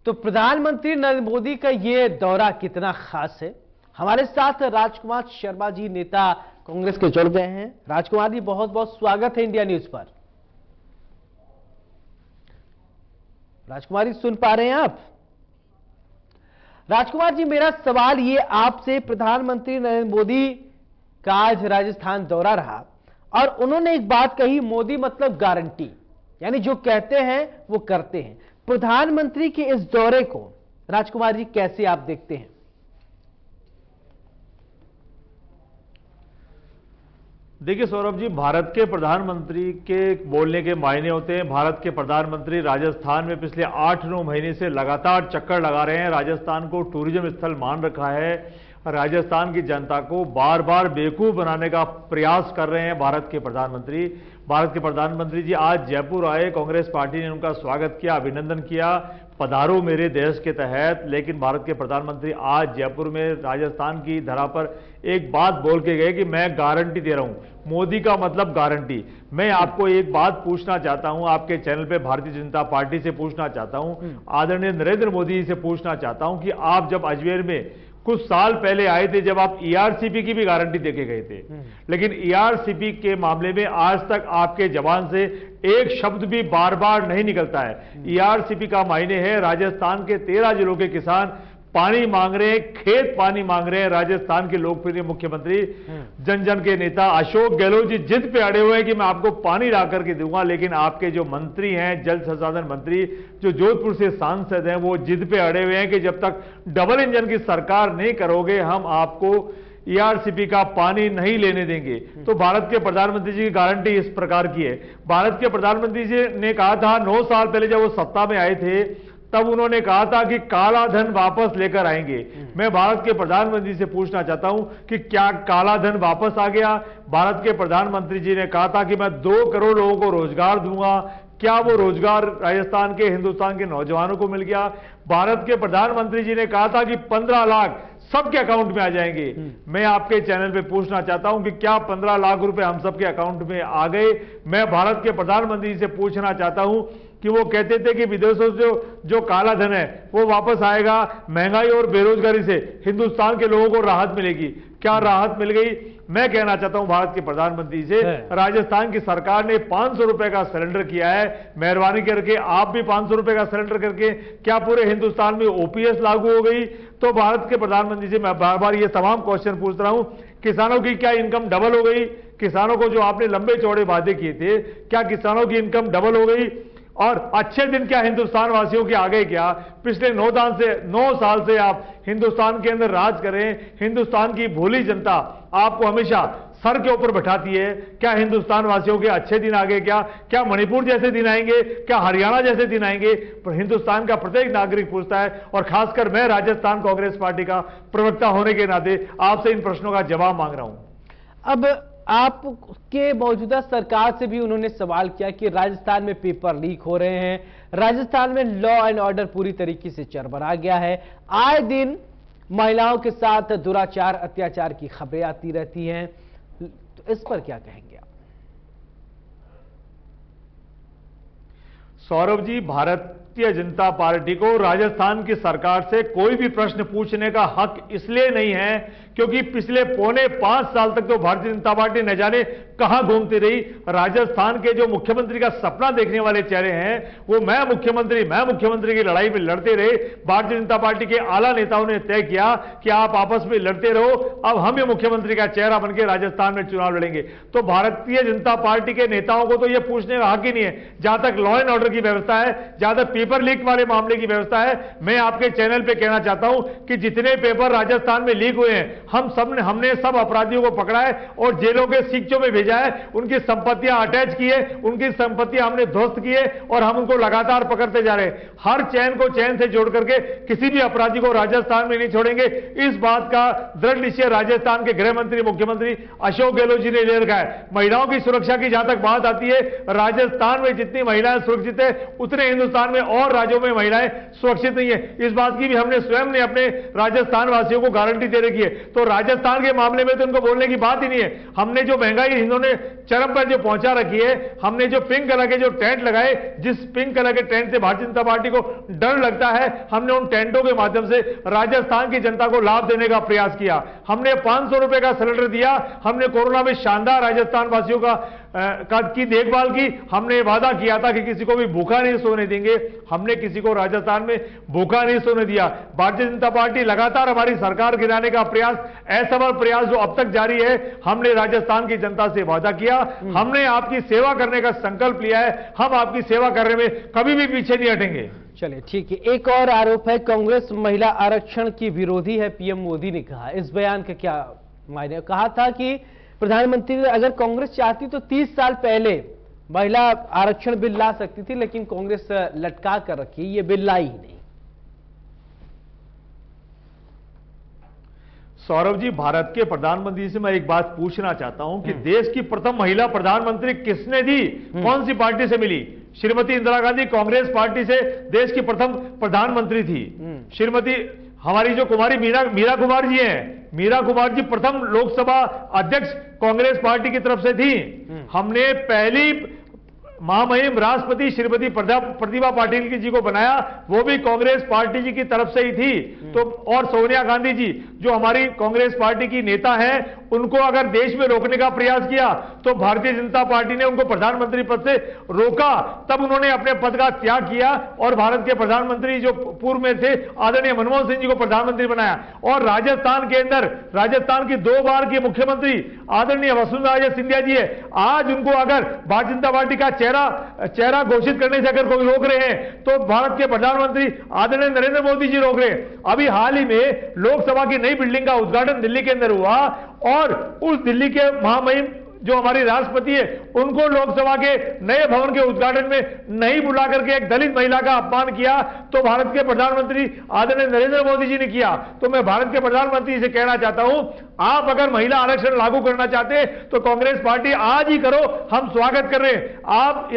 तो प्रधानमंत्री नरेंद्र मोदी का यह दौरा कितना खास है, हमारे साथ राजकुमार शर्मा जी, नेता कांग्रेस के, जुड़ गए हैं। राजकुमार जी, बहुत बहुत स्वागत है इंडिया न्यूज पर। राजकुमार जी, सुन पा रहे हैं आप? राजकुमार जी, मेरा सवाल ये आपसे, प्रधानमंत्री नरेंद्र मोदी का आज राजस्थान दौरा रहा और उन्होंने एक बात कही, मोदी मतलब गारंटी, यानी जो कहते हैं वो करते हैं। प्रधानमंत्री के इस दौरे को राजकुमार जी कैसे आप देखते हैं? देखिए सौरभ जी, भारत के प्रधानमंत्री के बोलने के मायने होते हैं। भारत के प्रधानमंत्री राजस्थान में पिछले 8-9 महीने से लगातार चक्कर लगा रहे हैं। राजस्थान को टूरिज्म स्थल मान रखा है। राजस्थान की जनता को बार बार बेवकूफ बनाने का प्रयास कर रहे हैं भारत के प्रधानमंत्री। भारत के प्रधानमंत्री जी आज जयपुर आए, कांग्रेस पार्टी ने उनका स्वागत किया, अभिनंदन किया, पधारो मेरे देश के तहत। लेकिन भारत के प्रधानमंत्री आज जयपुर में राजस्थान की धरा पर एक बात बोल के गए कि मैं गारंटी दे रहा हूं, मोदी का मतलब गारंटी। मैं आपको एक बात पूछना चाहता हूं, आपके चैनल पे भारतीय जनता पार्टी से पूछना चाहता हूं, आदरणीय नरेंद्र मोदी जी से पूछना चाहता हूं कि आप जब अजमेर में कुछ साल पहले आए थे, जब आप ईआरसीपी की भी गारंटी देके गए थे, लेकिन ईआरसीपी के मामले में आज तक आपके जबान से एक शब्द भी बार बार नहीं निकलता है। ईआरसीपी का मायने है राजस्थान के 13 जिलों के किसान पानी मांग रहे हैं, खेत पानी मांग रहे हैं। राजस्थान के लोकप्रिय मुख्यमंत्री, जन जन के नेता अशोक गहलोत जी जिद पे अड़े हुए हैं कि मैं आपको पानी ला करके दूंगा, लेकिन आपके जो मंत्री हैं, जल संसाधन मंत्री जो जोधपुर से सांसद हैं, वो जिद पे अड़े हुए हैं कि जब तक डबल इंजन की सरकार नहीं करोगे हम आपको ईआरसीपी का पानी नहीं लेने देंगे। तो भारत के प्रधानमंत्री जी की गारंटी इस प्रकार की है। भारत के प्रधानमंत्री जी ने कहा था 9 साल पहले जब वो सत्ता में आए थे, तब उन्होंने कहा था कि काला धन वापस लेकर आएंगे। मैं भारत के प्रधानमंत्री से पूछना चाहता हूं कि क्या काला धन वापस आ गया? भारत के प्रधानमंत्री जी ने कहा था कि मैं 2 करोड़ लोगों को रोजगार दूंगा, क्या वो रोजगार राजस्थान के, हिंदुस्तान के नौजवानों को मिल गया? भारत के प्रधानमंत्री जी ने कहा था कि 15 लाख सबके अकाउंट में आ जाएंगे। मैं आपके चैनल पे पूछना चाहता हूं कि क्या 15 लाख रुपए हम सबके अकाउंट में आ गए? मैं भारत के प्रधानमंत्री से पूछना चाहता हूं कि वो कहते थे कि विदेशों से जो काला धन है वो वापस आएगा, महंगाई और बेरोजगारी से हिंदुस्तान के लोगों को राहत मिलेगी। क्या राहत मिल गई? मैं कहना चाहता हूं भारत के प्रधानमंत्री से, राजस्थान की सरकार ने 500 रुपए का सिलेंडर किया है, मेहरबानी करके आप भी 500 रुपए का सिलेंडर करके क्या पूरे हिंदुस्तान में ओपीएस लागू हो गई? तो भारत के प्रधानमंत्री से मैं बार बार ये तमाम क्वेश्चन पूछ रहा हूं, किसानों की क्या इनकम डबल हो गई? किसानों को जो आपने लंबे चौड़े वादे किए थे, क्या किसानों की इनकम डबल हो गई? और अच्छे दिन क्या हिंदुस्तान वासियों के आ गए? क्या पिछले 9 साल से आप हिंदुस्तान के अंदर राज करें, हिंदुस्तान की भोली जनता आपको हमेशा सर के ऊपर बैठाती है। क्या हिंदुस्तान वासियों के अच्छे दिन आ गए? क्या मणिपुर जैसे दिन आएंगे? क्या हरियाणा जैसे दिन आएंगे? पर हिंदुस्तान का प्रत्येक नागरिक पूछता है, और खासकर मैं राजस्थान कांग्रेस पार्टी का प्रवक्ता होने के नाते आपसे इन प्रश्नों का जवाब मांग रहा हूं। अब आपके मौजूदा सरकार से भी उन्होंने सवाल किया कि राजस्थान में पेपर लीक हो रहे हैं, राजस्थान में लॉ एंड ऑर्डर पूरी तरीके से चरमरा गया है, आए दिन महिलाओं के साथ दुराचार, अत्याचार की खबरें आती रहती हैं, तो इस पर क्या कहेंगे आप? सौरभ जी, भारतीय जनता पार्टी को राजस्थान की सरकार से कोई भी प्रश्न पूछने का हक इसलिए नहीं है क्योंकि पिछले 4.25 साल तक तो भारतीय जनता पार्टी न जाने कहां घूमती रही। राजस्थान के जो मुख्यमंत्री का सपना देखने वाले चेहरे हैं, वो मैं मुख्यमंत्री की लड़ाई में लड़ते रहे। भारतीय जनता पार्टी के आला नेताओं ने तय किया कि आप आपस में लड़ते रहो, अब हम ये मुख्यमंत्री का चेहरा बनकर राजस्थान में चुनाव लड़ेंगे। तो भारतीय जनता पार्टी के नेताओं को तो ये पूछने का हक ही नहीं है। जहां तक लॉ एंड ऑर्डर की व्यवस्था है, जहां तक पेपर लीक वाले मामले की व्यवस्था है, मैं आपके चैनल पे कहना चाहता हूं कि जितने पेपर राजस्थान में लीक हुए हैं, हमने सब अपराधियों को पकड़ा है और जेलों के सीखों में भेजा है, उनकी संपत्तियां अटैच की है, उनकी संपत्तियां हमने ध्वस्त की है और हम उनको लगातार पकड़ते जा रहे हैं। हर चैन को चैन से जोड़ करके किसी भी अपराधी को राजस्थान में नहीं छोड़ेंगे। इस बात का दृढ़ निश्चय राजस्थान के गृह मंत्री मुख्यमंत्री अशोक गहलोत जी ने ले रखा है। महिलाओं की सुरक्षा की जहां तक बात आती है, राजस्थान में जितनी महिलाएं सुरक्षित है उतने हिंदुस्तान में और राज्यों में महिलाएं सुरक्षित नहीं है। इस बात की भी हमने स्वयं ने अपने राजस्थान वासियों को गारंटी दे रखी है। तो राजस्थान के मामले में तो उनको बोलने की बात ही नहीं है। हमने जो महंगाई इन्होंने चरम पर जो पहुंचा रखी है, हमने जो पिंक कलर के जो टेंट लगाए, जिस पिंक कलर के टेंट से भारतीय जनता पार्टी को डर लगता है, हमने उन टेंटों के माध्यम से राजस्थान की जनता को लाभ देने का प्रयास किया। हमने 500 रुपए का सिलेंडर दिया। हमने कोरोना में शानदार राजस्थान वासियों की देखभाल की। हमने वादा किया था कि किसी को भी भूखा नहीं सोने देंगे। हमने किसी को राजस्थान में भूखा नहीं सोने दिया। भारतीय जनता पार्टी लगातार हमारी सरकार गिराने का प्रयास, असफल प्रयास जो अब तक जारी है, हमने राजस्थान की जनता से वादा किया। हमने आपकी सेवा करने का संकल्प लिया है। हम आपकी सेवा करने में कभी भी पीछे नहीं हटेंगे। चलिए ठीक है। एक और आरोप है, कांग्रेस महिला आरक्षण की विरोधी है, पीएम मोदी ने कहा। इस बयान का क्या मायने? कहा था कि प्रधानमंत्री ने अगर कांग्रेस चाहती तो 30 साल पहले महिला आरक्षण बिल ला सकती थी, लेकिन कांग्रेस लटका कर रखी, ये बिल लाई ही नहीं। सौरभ जी, भारत के प्रधानमंत्री से मैं एक बात पूछना चाहता हूं कि देश की प्रथम महिला प्रधानमंत्री किसने दी? कौन सी पार्टी से मिली? श्रीमती इंदिरा गांधी कांग्रेस पार्टी से देश की प्रथम प्रधानमंत्री थी। श्रीमती हमारी जो कुमारी मीरा कुमार जी हैं, मीरा कुमार जी प्रथम लोकसभा अध्यक्ष कांग्रेस पार्टी की तरफ से थी। हमने पहली महामहिम राष्ट्रपति श्रीमती प्रतिभा पाटिल जी को बनाया, वो भी कांग्रेस पार्टी जी की तरफ से ही थी। तो और सोनिया गांधी जी जो हमारी कांग्रेस पार्टी की नेता हैं, उनको अगर देश में रोकने का प्रयास किया तो भारतीय जनता पार्टी ने उनको प्रधानमंत्री पद से रोका। तब उन्होंने अपने पद का त्याग किया और भारत के प्रधानमंत्री जो पूर्व में थे आदरणीय मनमोहन सिंह जी को प्रधानमंत्री बनाया। और राजस्थान के अंदर राजस्थान की 2 बार की मुख्यमंत्री आदरणीय वसुंधरा राजे सिंधिया जी है। आज उनको अगर भारतीय जनता पार्टी का चेहरा घोषित करने से अगर कोई रोक रहे हैं तो भारत के प्रधानमंत्री आदरणीय नरेंद्र मोदी जी रोक रहे हैं। अभी हाल ही में लोकसभा की नई बिल्डिंग का उद्घाटन दिल्ली के अंदर हुआ और उस दिल्ली के महामहिम जो हमारी राष्ट्रपति है, उनको लोकसभा के नए भवन के उद्घाटन में नहीं बुला करके एक दलित महिला का अपमान किया, तो भारत के प्रधानमंत्री आदरणीय नरेंद्र मोदी जी ने किया। तो मैं भारत के प्रधानमंत्री से कहना चाहता हूं, आप अगर महिला आरक्षण लागू करना चाहते हैं तो कांग्रेस पार्टी आज ही करो, हम स्वागत कर रहे हैं। आप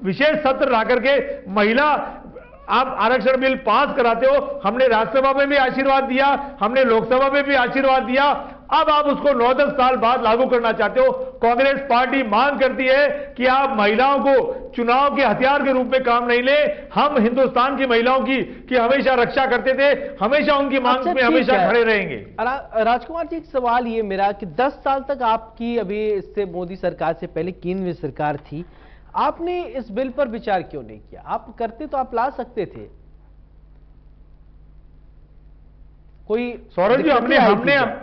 विशेष सत्र ला करके महिला आप आरक्षण बिल पास कराते हो। हमने राज्यसभा में भी आशीर्वाद दिया, हमने लोकसभा में भी आशीर्वाद दिया। अब आप उसको 9-10 साल बाद लागू करना चाहते हो। कांग्रेस पार्टी मांग करती है कि आप महिलाओं को चुनाव के हथियार के रूप में काम नहीं ले। हम हिंदुस्तान की महिलाओं की हमेशा रक्षा करते थे, हमेशा उनकी मांग में हमेशा खड़े रहेंगे। राजकुमार जी, एक सवाल ये मेरा कि 10 साल तक आपकी, अभी इससे मोदी सरकार से पहले केंद्र सरकार थी, आपने इस बिल पर विचार क्यों नहीं किया? आप करते तो आप ला सकते थे। कोई सौरभ जी,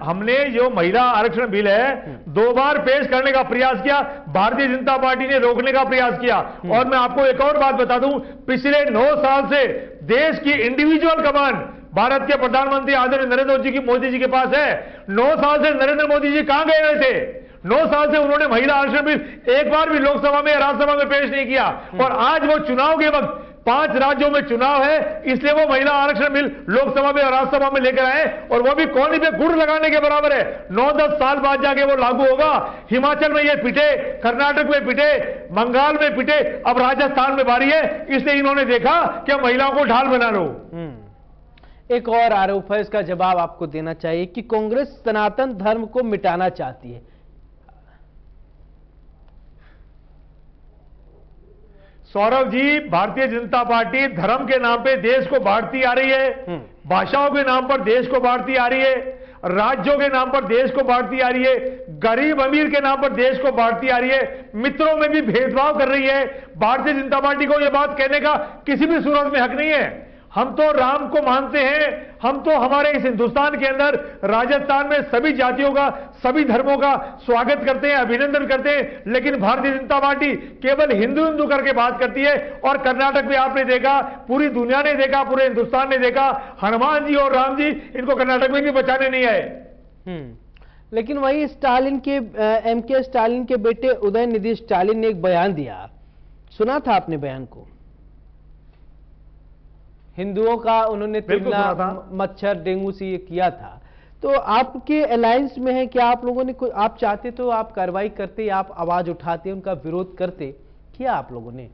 हमने जो महिला आरक्षण बिल है 2 बार पेश करने का प्रयास किया, भारतीय जनता पार्टी ने रोकने का प्रयास किया। और मैं आपको एक और बात बता दूं, पिछले 9 साल से देश की इंडिविजुअल कमान भारत के प्रधानमंत्री आदरणीय नरेंद्र मोदी जी के पास है। 9 साल से नरेंद्र मोदी जी कहां गए हुए थे? 9 साल से उन्होंने महिला आरक्षण बिल एक बार भी लोकसभा में राज्यसभा में पेश नहीं किया। और आज वो चुनाव के वक्त 5 राज्यों में चुनाव है, इसलिए वो महिला आरक्षण बिल लोकसभा में और राज्यसभा में लेकर आए, और वो भी कोने पे गुड़ लगाने के बराबर है। 9-10 साल बाद जाके वो लागू होगा। हिमाचल में ये पिटे, कर्नाटक में पिटे, बंगाल में पिटे, अब राजस्थान में बारी है। इसलिए इन्होंने देखा कि महिलाओं को ढाल बना लो। एक और आरोप है, इसका जवाब आपको देना चाहिए कि कांग्रेस सनातन धर्म को मिटाना चाहती है। सौरभ जी, भारतीय जनता पार्टी धर्म के नाम पे देश को बांटती आ रही है, भाषाओं के नाम पर देश को बांटती आ रही है, राज्यों के नाम पर देश को बांटती आ रही है, गरीब अमीर के नाम पर देश को बांटती आ रही है, मित्रों में भी भेदभाव कर रही है। भारतीय जनता पार्टी को यह बात कहने का किसी भी सूरत में हक नहीं है। हम तो राम को मानते हैं, हम तो हमारे इस हिंदुस्तान के अंदर राजस्थान में सभी जातियों का, सभी धर्मों का स्वागत करते हैं, अभिनंदन करते हैं। लेकिन भारतीय जनता पार्टी केवल हिंदू हिंदू करके बात करती है। और कर्नाटक में आपने देखा, पूरी दुनिया ने देखा, पूरे हिंदुस्तान ने देखा, हनुमान जी और राम जी इनको कर्नाटक में भी बचाने नहीं आए। लेकिन वही स्टालिन के एमके स्टालिन के बेटे उदयनिधि स्टालिन ने एक बयान दिया, सुना था आपने बयान को? हिंदुओं का उन्होंने तुलना मच्छर डेंगू से ये किया था। तो आपके अलायंस में है, क्या आप लोगों ने आप चाहते तो आप कार्रवाई करते, आप आवाज उठाते, उनका विरोध करते, किया आप लोगों ने?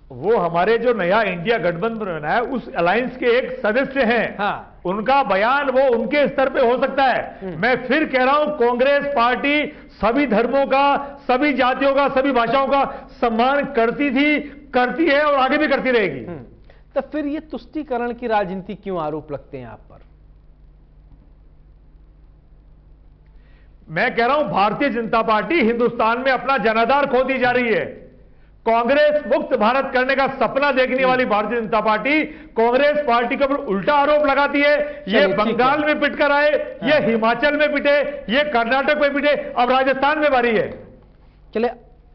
वो हमारे जो नया इंडिया गठबंधन बना है उस अलायंस के एक सदस्य हैं। हाँ। उनका बयान वो उनके स्तर पे हो सकता है। मैं फिर कह रहा हूं, कांग्रेस पार्टी सभी धर्मों का, सभी जातियों का, सभी भाषाओं का सम्मान करती थी, करती है और आगे भी करती रहेगी। तो फिर ये तुष्टीकरण की राजनीति क्यों आरोप लगते हैं आप पर? मैं कह रहा हूं, भारतीय जनता पार्टी हिंदुस्तान में अपना जनाधार खोती जा रही है। कांग्रेस मुक्त भारत करने का सपना देखने वाली भारतीय जनता पार्टी कांग्रेस पार्टी के ऊपर उल्टा आरोप लगाती है। ये बंगाल में पिटकर आए, ये हिमाचल में पिटे, ये कर्नाटक में पिटे, अब राजस्थान में बारी है। चले,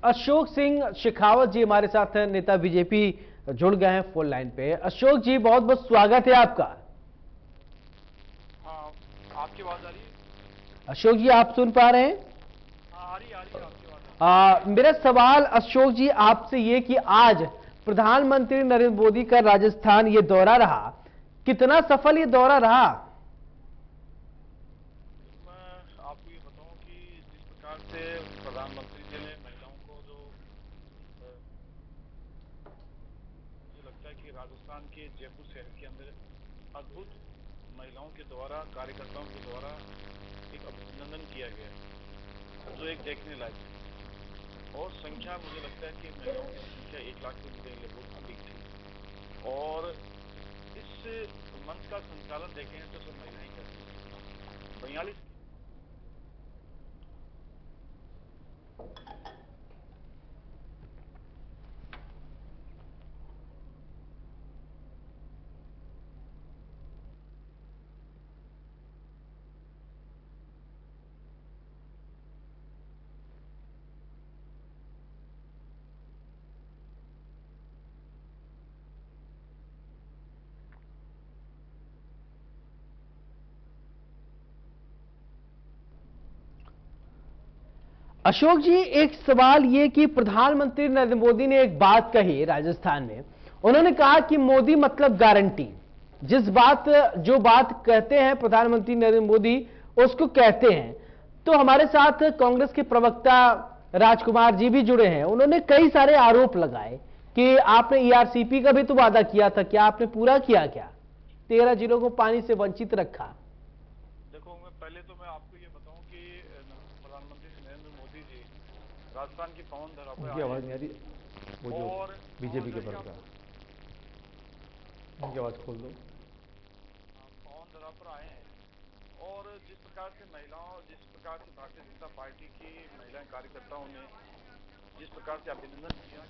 अशोक सिंह शेखावत जी हमारे साथ हैं, नेता बीजेपी जुड़ गए हैं फोन लाइन पे। अशोक जी, बहुत बहुत स्वागत है आपका। आपकी आवाज आ रही है? अशोक जी, आप सुन पा रहे हैं? आ रही है आपकी आवाज। मेरा सवाल अशोक जी आपसे ये कि आज प्रधानमंत्री नरेंद्र मोदी का राजस्थान ये दौरा रहा, कितना सफल ये दौरा रहा? मैं आपको ये बताऊं कि जिस प्रकार से प्रधानमंत्री जी ने महिलाओं को जो मुझे लगता है कि राजस्थान के जयपुर शहर के अंदर अद्भुत महिलाओं के द्वारा, कार्यकर्ताओं के द्वारा एक अभिनंदन किया गया, जो एक देखने लायक है। और संख्या, मुझे लगता है कि महिलाओं की संख्या 1 लाख से बहुत अधिक थी। और इस मंच का संचालन देखें तो सब महिलाएं करती हैं। 42 अशोक जी, एक सवाल ये कि प्रधानमंत्री नरेंद्र मोदी ने एक बात कही राजस्थान में, उन्होंने कहा कि मोदी मतलब गारंटी। जो बात कहते हैं प्रधानमंत्री नरेंद्र मोदी उसको कहते हैं। तो हमारे साथ कांग्रेस के प्रवक्ता राजकुमार जी भी जुड़े हैं, उन्होंने कई सारे आरोप लगाए कि आपने ईआरसीपी का भी तो वादा किया था, क्या आपने पूरा किया? क्या 13 जिलों को पानी से वंचित रखा? देखो, पहले तो मैं आपको ये बताऊं कि प्रधानमंत्री नरेंद्र मोदी जी राजस्थान की पावन धरा पर आवाज नहीं आ रही, वो जो बीजेपी के प्रवक्ता, उनकी आवाज खोल दो। पावन धरा पर आए हैं और जिस प्रकार से भारतीय जनता पार्टी की महिला कार्यकर्ताओं ने जिस प्रकार से अभिनंदन किया,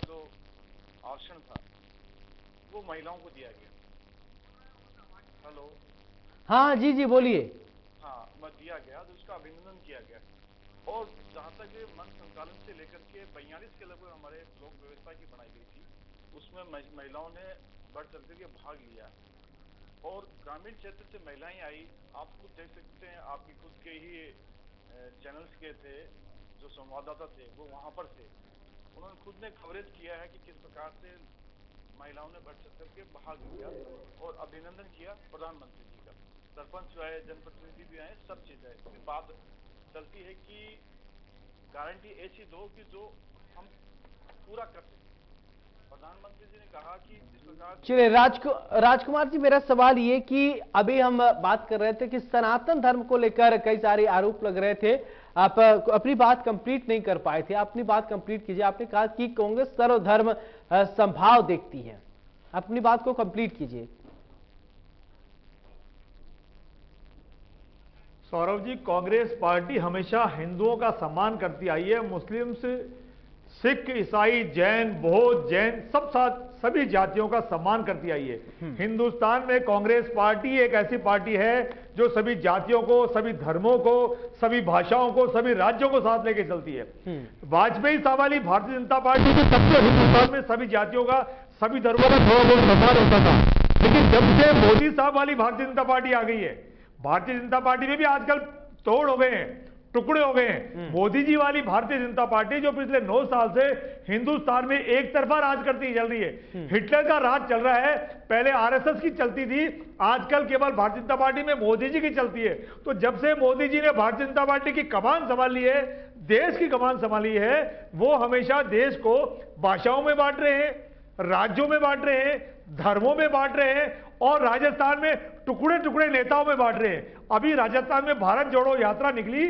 जो आसन था वो महिलाओं को दिया गया। हेलो, हाँ जी जी बोलिए। हाँ, दिया गया तो उसका अभिनंदन किया गया। और जहां तक मंच संचालन से लेकर के 42 के लगभग हमारे लोक व्यवस्था की बनाई गई थी, उसमें महिलाओं ने बढ़ चढ़ करके भाग लिया। और ग्रामीण क्षेत्र से महिलाएं आई, आप खुद देख सकते हैं, आपकी खुद के ही चैनल्स के थे जो संवाददाता थे, वो वहां पर थे। उन्होंने खुद ने कवरेज किया है कि किस प्रकार से महिलाओं ने बढ़ चढ़ करके भाग लिया और अभिनंदन किया प्रधानमंत्री जी का। सरपंच आए, जनप्रतिनिधि भी आए, सब चीज है। इसकी बात चलती है कि गारंटी ऐसी दो कि जो हम पूरा कर सकें। प्रधानमंत्री जी ने कहा कि जिस प्रकार। चलिए राजकुमार जी, मेरा सवाल ये कि अभी हम बात कर रहे थे कि सनातन धर्म को लेकर कई सारे आरोप लग रहे थे, आप अपनी बात कंप्लीट नहीं कर पाए थे। अपनी बात कंप्लीट कीजिए। आपने कहा कि कांग्रेस सर्वधर्म संभाव देखती है, अपनी बात को कंप्लीट कीजिए। सौरभ जी, कांग्रेस पार्टी हमेशा हिंदुओं का सम्मान करती आई है। मुस्लिम्स सिख, ईसाई, जैन, बौद्ध, जैन सब साथ सभी जातियों का सम्मान करती आई है। हिंदुस्तान में कांग्रेस पार्टी एक ऐसी पार्टी है जो सभी जातियों को, सभी धर्मों को, सभी भाषाओं को, सभी राज्यों को साथ लेके चलती है। वाजपेयी साहब वाली भारतीय जनता पार्टी में तब तो हिंदुस्तान में सभी जातियों का, सभी धर्मों का थोड़ा बहुत सम्मान होता था, लेकिन जब से मोदी साहब वाली भारतीय जनता पार्टी आ गई है, भारतीय जनता पार्टी में भी आजकल तोड़ हो गए हैं, टुकड़े हो गए हैं। मोदी जी वाली भारतीय जनता पार्टी जो पिछले 9 साल से हिंदुस्तान में एक तरफा राज करती चल रही है, हिटलर का राज चल रहा है। पहले आरएसएस की चलती थी, आजकल केवल भारतीय जनता पार्टी में मोदी जी की चलती है। तो जब से मोदी जी ने भारतीय जनता पार्टी की कमान संभाली है, देश की कमान संभाली है, वो हमेशा देश को भाषाओं में बांट रहे हैं, राज्यों में बांट रहे हैं, धर्मों में बांट रहे हैं और राजस्थान में टुकड़े टुकड़े नेताओं में बांट रहे हैं। अभी राजस्थान में भारत जोड़ो यात्रा निकली,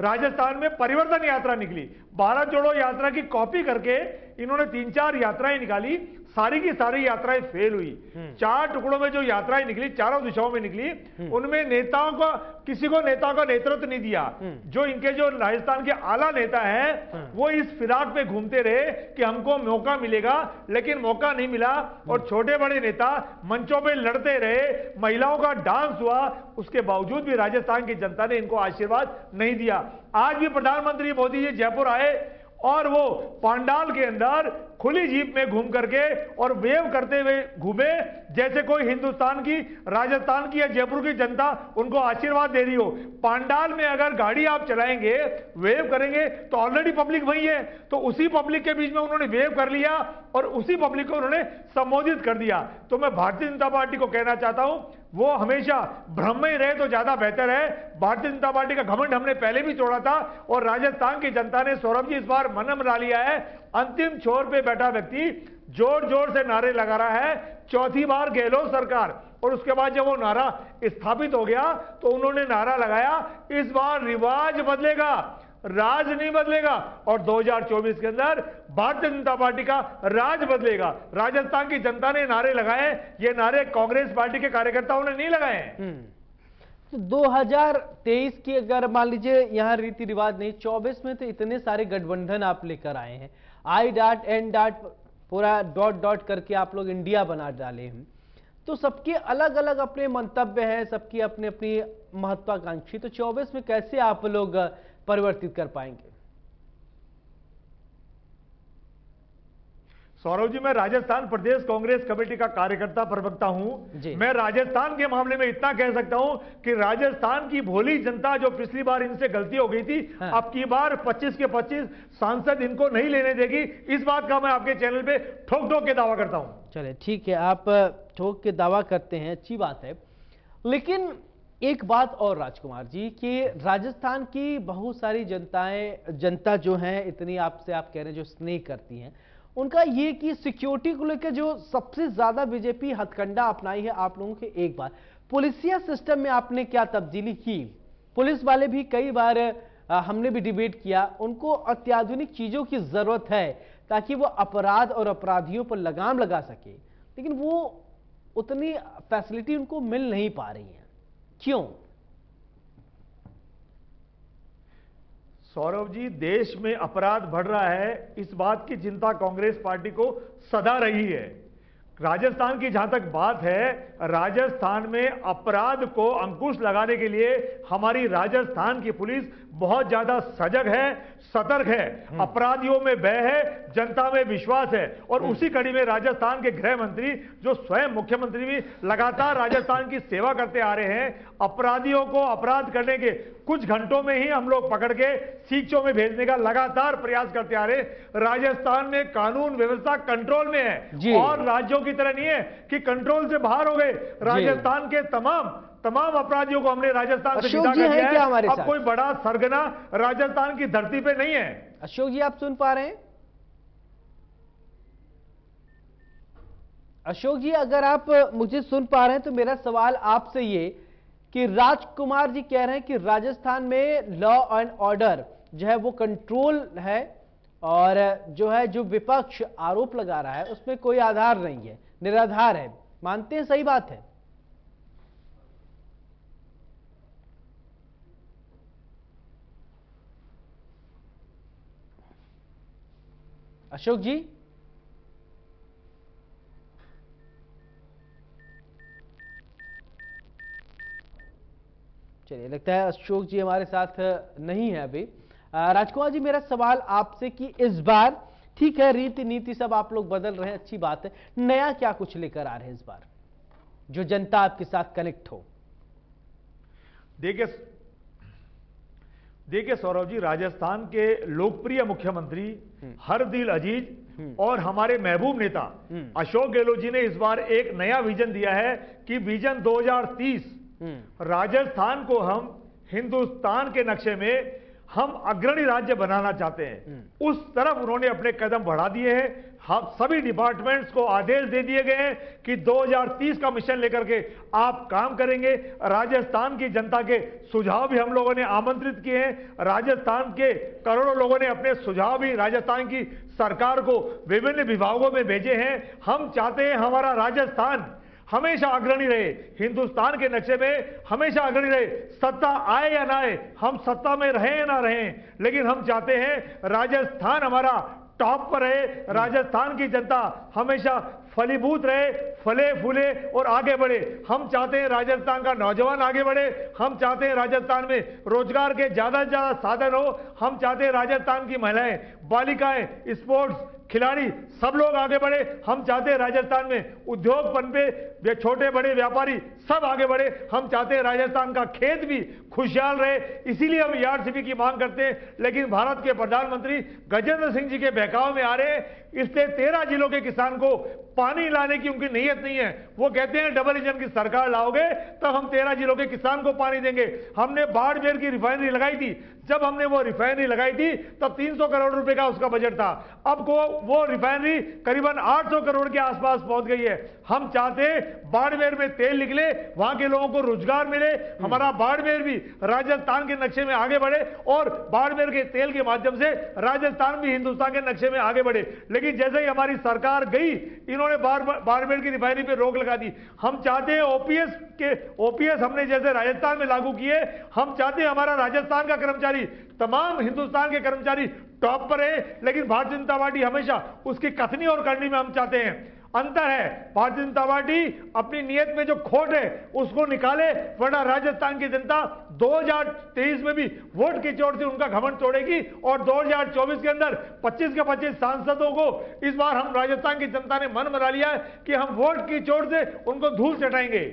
राजस्थान में परिवर्तन यात्रा निकली। भारत जोड़ो यात्रा की कॉपी करके इन्होंने 3-4 यात्राएं निकाली, सारी की सारी यात्राएं फेल हुई। 4 टुकड़ों में जो यात्राएं निकली, चारों दिशाओं में निकली, उनमें नेताओं को, किसी को नेताओं का नेतृत्व नहीं दिया। जो इनके जो राजस्थान के आला नेता हैं, वो इस फिराक में घूमते रहे कि हमको मौका मिलेगा, लेकिन मौका नहीं मिला और छोटे बड़े नेता मंचों पे लड़ते रहे, महिलाओं का डांस हुआ, उसके बावजूद भी राजस्थान की जनता ने इनको आशीर्वाद नहीं दिया। आज भी प्रधानमंत्री मोदी जी जयपुर आए और वो पंडाल के अंदर खुली जीप में घूम करके और वेव करते हुए घूमे, जैसे कोई हिंदुस्तान की, राजस्थान की या जयपुर की जनता उनको आशीर्वाद दे रही हो। पंडाल में अगर गाड़ी आप चलाएंगे, वेव करेंगे, तो ऑलरेडी पब्लिक वही है, तो उसी पब्लिक के बीच में उन्होंने वेव कर लिया और उसी पब्लिक को उन्होंने संबोधित कर दिया। तो मैं भारतीय जनता पार्टी को कहना चाहता हूं, वो हमेशा भ्रम में ही रहे तो ज्यादा बेहतर है। भारतीय जनता पार्टी का घमंड हमने पहले भी तोड़ा था और राजस्थान की जनता ने, सौरभ जी, इस बार मन बना लिया है। अंतिम छोर पे बैठा व्यक्ति जोर जोर से नारे लगा रहा है, चौथी बार गहलोत सरकार, और उसके बाद जब वो नारा स्थापित हो गया तो उन्होंने नारा लगाया, इस बार रिवाज बदलेगा, राज नहीं बदलेगा, और 2024 के अंदर भारतीय जनता पार्टी का राज बदलेगा। राजस्थान की जनता ने नारे लगाए, ये नारे कांग्रेस पार्टी के कार्यकर्ताओं ने नहीं लगाए। तो 2023 की अगर मान लीजिए यहां रीति रिवाज नहीं, 24 में तो इतने सारे गठबंधन आप लेकर आए हैं, आई डॉट एन डॉट पूरा डॉट डॉट करके आप लोग इंडिया बना डाले हैं, तो सबके अलग अलग अपने मंतव्य हैं, सबकी अपनी अपनी महत्वाकांक्षी। तो 24 में कैसे आप लोग परिवर्तित कर पाएंगे? सौरभ जी, मैं राजस्थान प्रदेश कांग्रेस कमेटी का कार्यकर्ता प्रवक्ता हूं। मैं राजस्थान के मामले में इतना कह सकता हूं कि राजस्थान की भोली जनता, जो पिछली बार इनसे गलती हो गई थी, अब की बार 25 के 25 सांसद इनको नहीं लेने देगी। इस बात का मैं आपके चैनल पे ठोक ठोक के दावा करता हूं। चले ठीक है, आप ठोक के दावा करते हैं, अच्छी बात है। लेकिन एक बात और राजकुमार जी, कि राजस्थान की बहुत सारी जनता जो है, इतनी आपसे आप कह रहे हैं जो स्नेह करती हैं, उनका ये कि सिक्योरिटी को लेकर जो सबसे ज्यादा बीजेपी हथकंडा अपनाई है आप लोगों के, एक बार पुलिसिया सिस्टम में आपने क्या तब्दीली की? पुलिस वाले भी कई बार हमने भी डिबेट किया, उनको अत्याधुनिक चीजों की जरूरत है ताकि वो अपराध और अपराधियों पर लगाम लगा सके, लेकिन वो उतनी फैसिलिटी उनको मिल नहीं पा रही है, क्यों? सौरभ जी, देश में अपराध बढ़ रहा है, इस बात की चिंता कांग्रेस पार्टी को सदा रही है। राजस्थान की जहां तक बात है, राजस्थान में अपराध को अंकुश लगाने के लिए हमारी राजस्थान की पुलिस बहुत ज्यादा सजग है, सतर्क है, अपराधियों में भय है, जनता में विश्वास है। और उसी कड़ी में राजस्थान के गृह मंत्री, जो स्वयं मुख्यमंत्री भी लगातार राजस्थान की सेवा करते आ रहे हैं, अपराधियों को अपराध करने के कुछ घंटों में ही हम लोग पकड़ के सीखों में भेजने का लगातार प्रयास करते आ रहे। राजस्थान में कानून व्यवस्था कंट्रोल में है और राज्यों की तरह नहीं है कि कंट्रोल से बाहर हो गए। राजस्थान के तमाम अपराधियों को हमने राजस्थान से विदा कर दिया है। अब कोई बड़ा सरगना राजस्थान की धरती पे नहीं है। अशोक जी, आप सुन पा रहे हैं? अशोक जी, अगर आप मुझे सुन पा रहे हैं तो मेरा सवाल आपसे ये कि राजकुमार जी कह रहे हैं कि राजस्थान में लॉ एंड ऑर्डर जो है वो कंट्रोल है और जो विपक्ष आरोप लगा रहा है उसमें कोई आधार नहीं है, निराधार है, मानते हैं? सही बात है? अशोक जी, चलिए लगता है अशोक जी हमारे साथ नहीं है अभी। राजकुमार जी, मेरा सवाल आपसे कि इस बार ठीक है रीति नीति सब आप लोग बदल रहे हैं, अच्छी बात है, नया क्या कुछ लेकर आ रहे हैं इस बार जो जनता आपके साथ कनेक्ट हो? देखिए सौरभ जी, राजस्थान के लोकप्रिय मुख्यमंत्री हरदिल अजीज और हमारे महबूब नेता अशोक गहलोत जी ने इस बार एक नया विजन दिया है कि विजन 2030 राजस्थान को हम हिंदुस्तान के नक्शे में हम अग्रणी राज्य बनाना चाहते हैं। उस तरफ उन्होंने अपने कदम बढ़ा दिए हैं। हम सभी डिपार्टमेंट्स को आदेश दे दिए गए हैं कि 2030 का मिशन लेकर के आप काम करेंगे। राजस्थान की जनता के सुझाव भी हम लोगों ने आमंत्रित किए हैं। राजस्थान के करोड़ों लोगों ने अपने सुझाव भी राजस्थान की सरकार को विभिन्न विभागों में भेजे हैं। हम चाहते हैं हमारा राजस्थान हमेशा अग्रणी रहे, हिंदुस्तान के नक्शे में हमेशा अग्रणी रहे। सत्ता आए या ना आए, हम सत्ता में रहें या ना रहें, लेकिन हम चाहते हैं राजस्थान हमारा टॉप पर रहे। राजस्थान की जनता हमेशा फलीभूत रहे, फले फूले और आगे बढ़े। हम चाहते हैं राजस्थान का नौजवान आगे बढ़े। हम चाहते हैं राजस्थान में रोजगार के ज्यादा से ज्यादा साधन हो। हम चाहते हैं राजस्थान की महिलाएं, बालिकाएं, स्पोर्ट्स खिलाड़ी सब लोग आगे बढ़े। हम चाहते हैं राजस्थान में उद्योग पनपे, छोटे बड़े व्यापारी सब आगे बढ़े। हम चाहते हैं राजस्थान का खेत भी खुशहाल रहे। इसीलिए हम ईआरसीपी की मांग करते हैं। लेकिन भारत के प्रधानमंत्री गजेंद्र सिंह जी के बहकाव में आ रहे हैं। इसलिए 13 जिलों के किसान को पानी लाने की उनकी नीयत नहीं है। वो कहते हैं डबल इंजन की सरकार लाओगे तब हम 13 जिलों के किसान को पानी देंगे। हमने बाड़मेर की रिफाइनरी लगाई थी। जब हमने वो रिफाइनरी लगाई थी तब 300 करोड़ रुपए का उसका बजट था। अब को वो रिफाइनरी करीबन 800 करोड़ के आसपास पहुंच गई है। हम चाहते हैं बाड़मेर में तेल निकले, वहां के लोगों को रोजगार मिले। हमारा बाड़मेर भी राजस्थान के नक्शे में आगे बढ़े और बाड़मेर के तेल के माध्यम से राजस्थान भी हिंदुस्तान के नक्शे में आगे बढ़े। लेकिन जैसे ही हमारी सरकार गई, इन्होंने बाड़मेर की रिफाइनरी पे रोक लगा दी। हम चाहते हैं ओपीएस हमने जैसे राजस्थान में लागू किए, हम चाहते हैं हमारा राजस्थान का कर्मचारी, तमाम हिंदुस्तान के कर्मचारी टॉप पर है। लेकिन भारतीय जनता पार्टी हमेशा उसकी कथनी और करनी में हम चाहते हैं अंतर है। भारतीय जनता पार्टी अपनी नियत में जो खोट है उसको निकाले, वरना राजस्थान की जनता 2023 में भी वोट की चोट से उनका घमंड तोड़ेगी और 2024 के अंदर 25 के 25 सांसदों को इस बार हम राजस्थान की जनता ने मन बना लिया है कि हम वोट की चोट से उनको धूल चटाएंगे।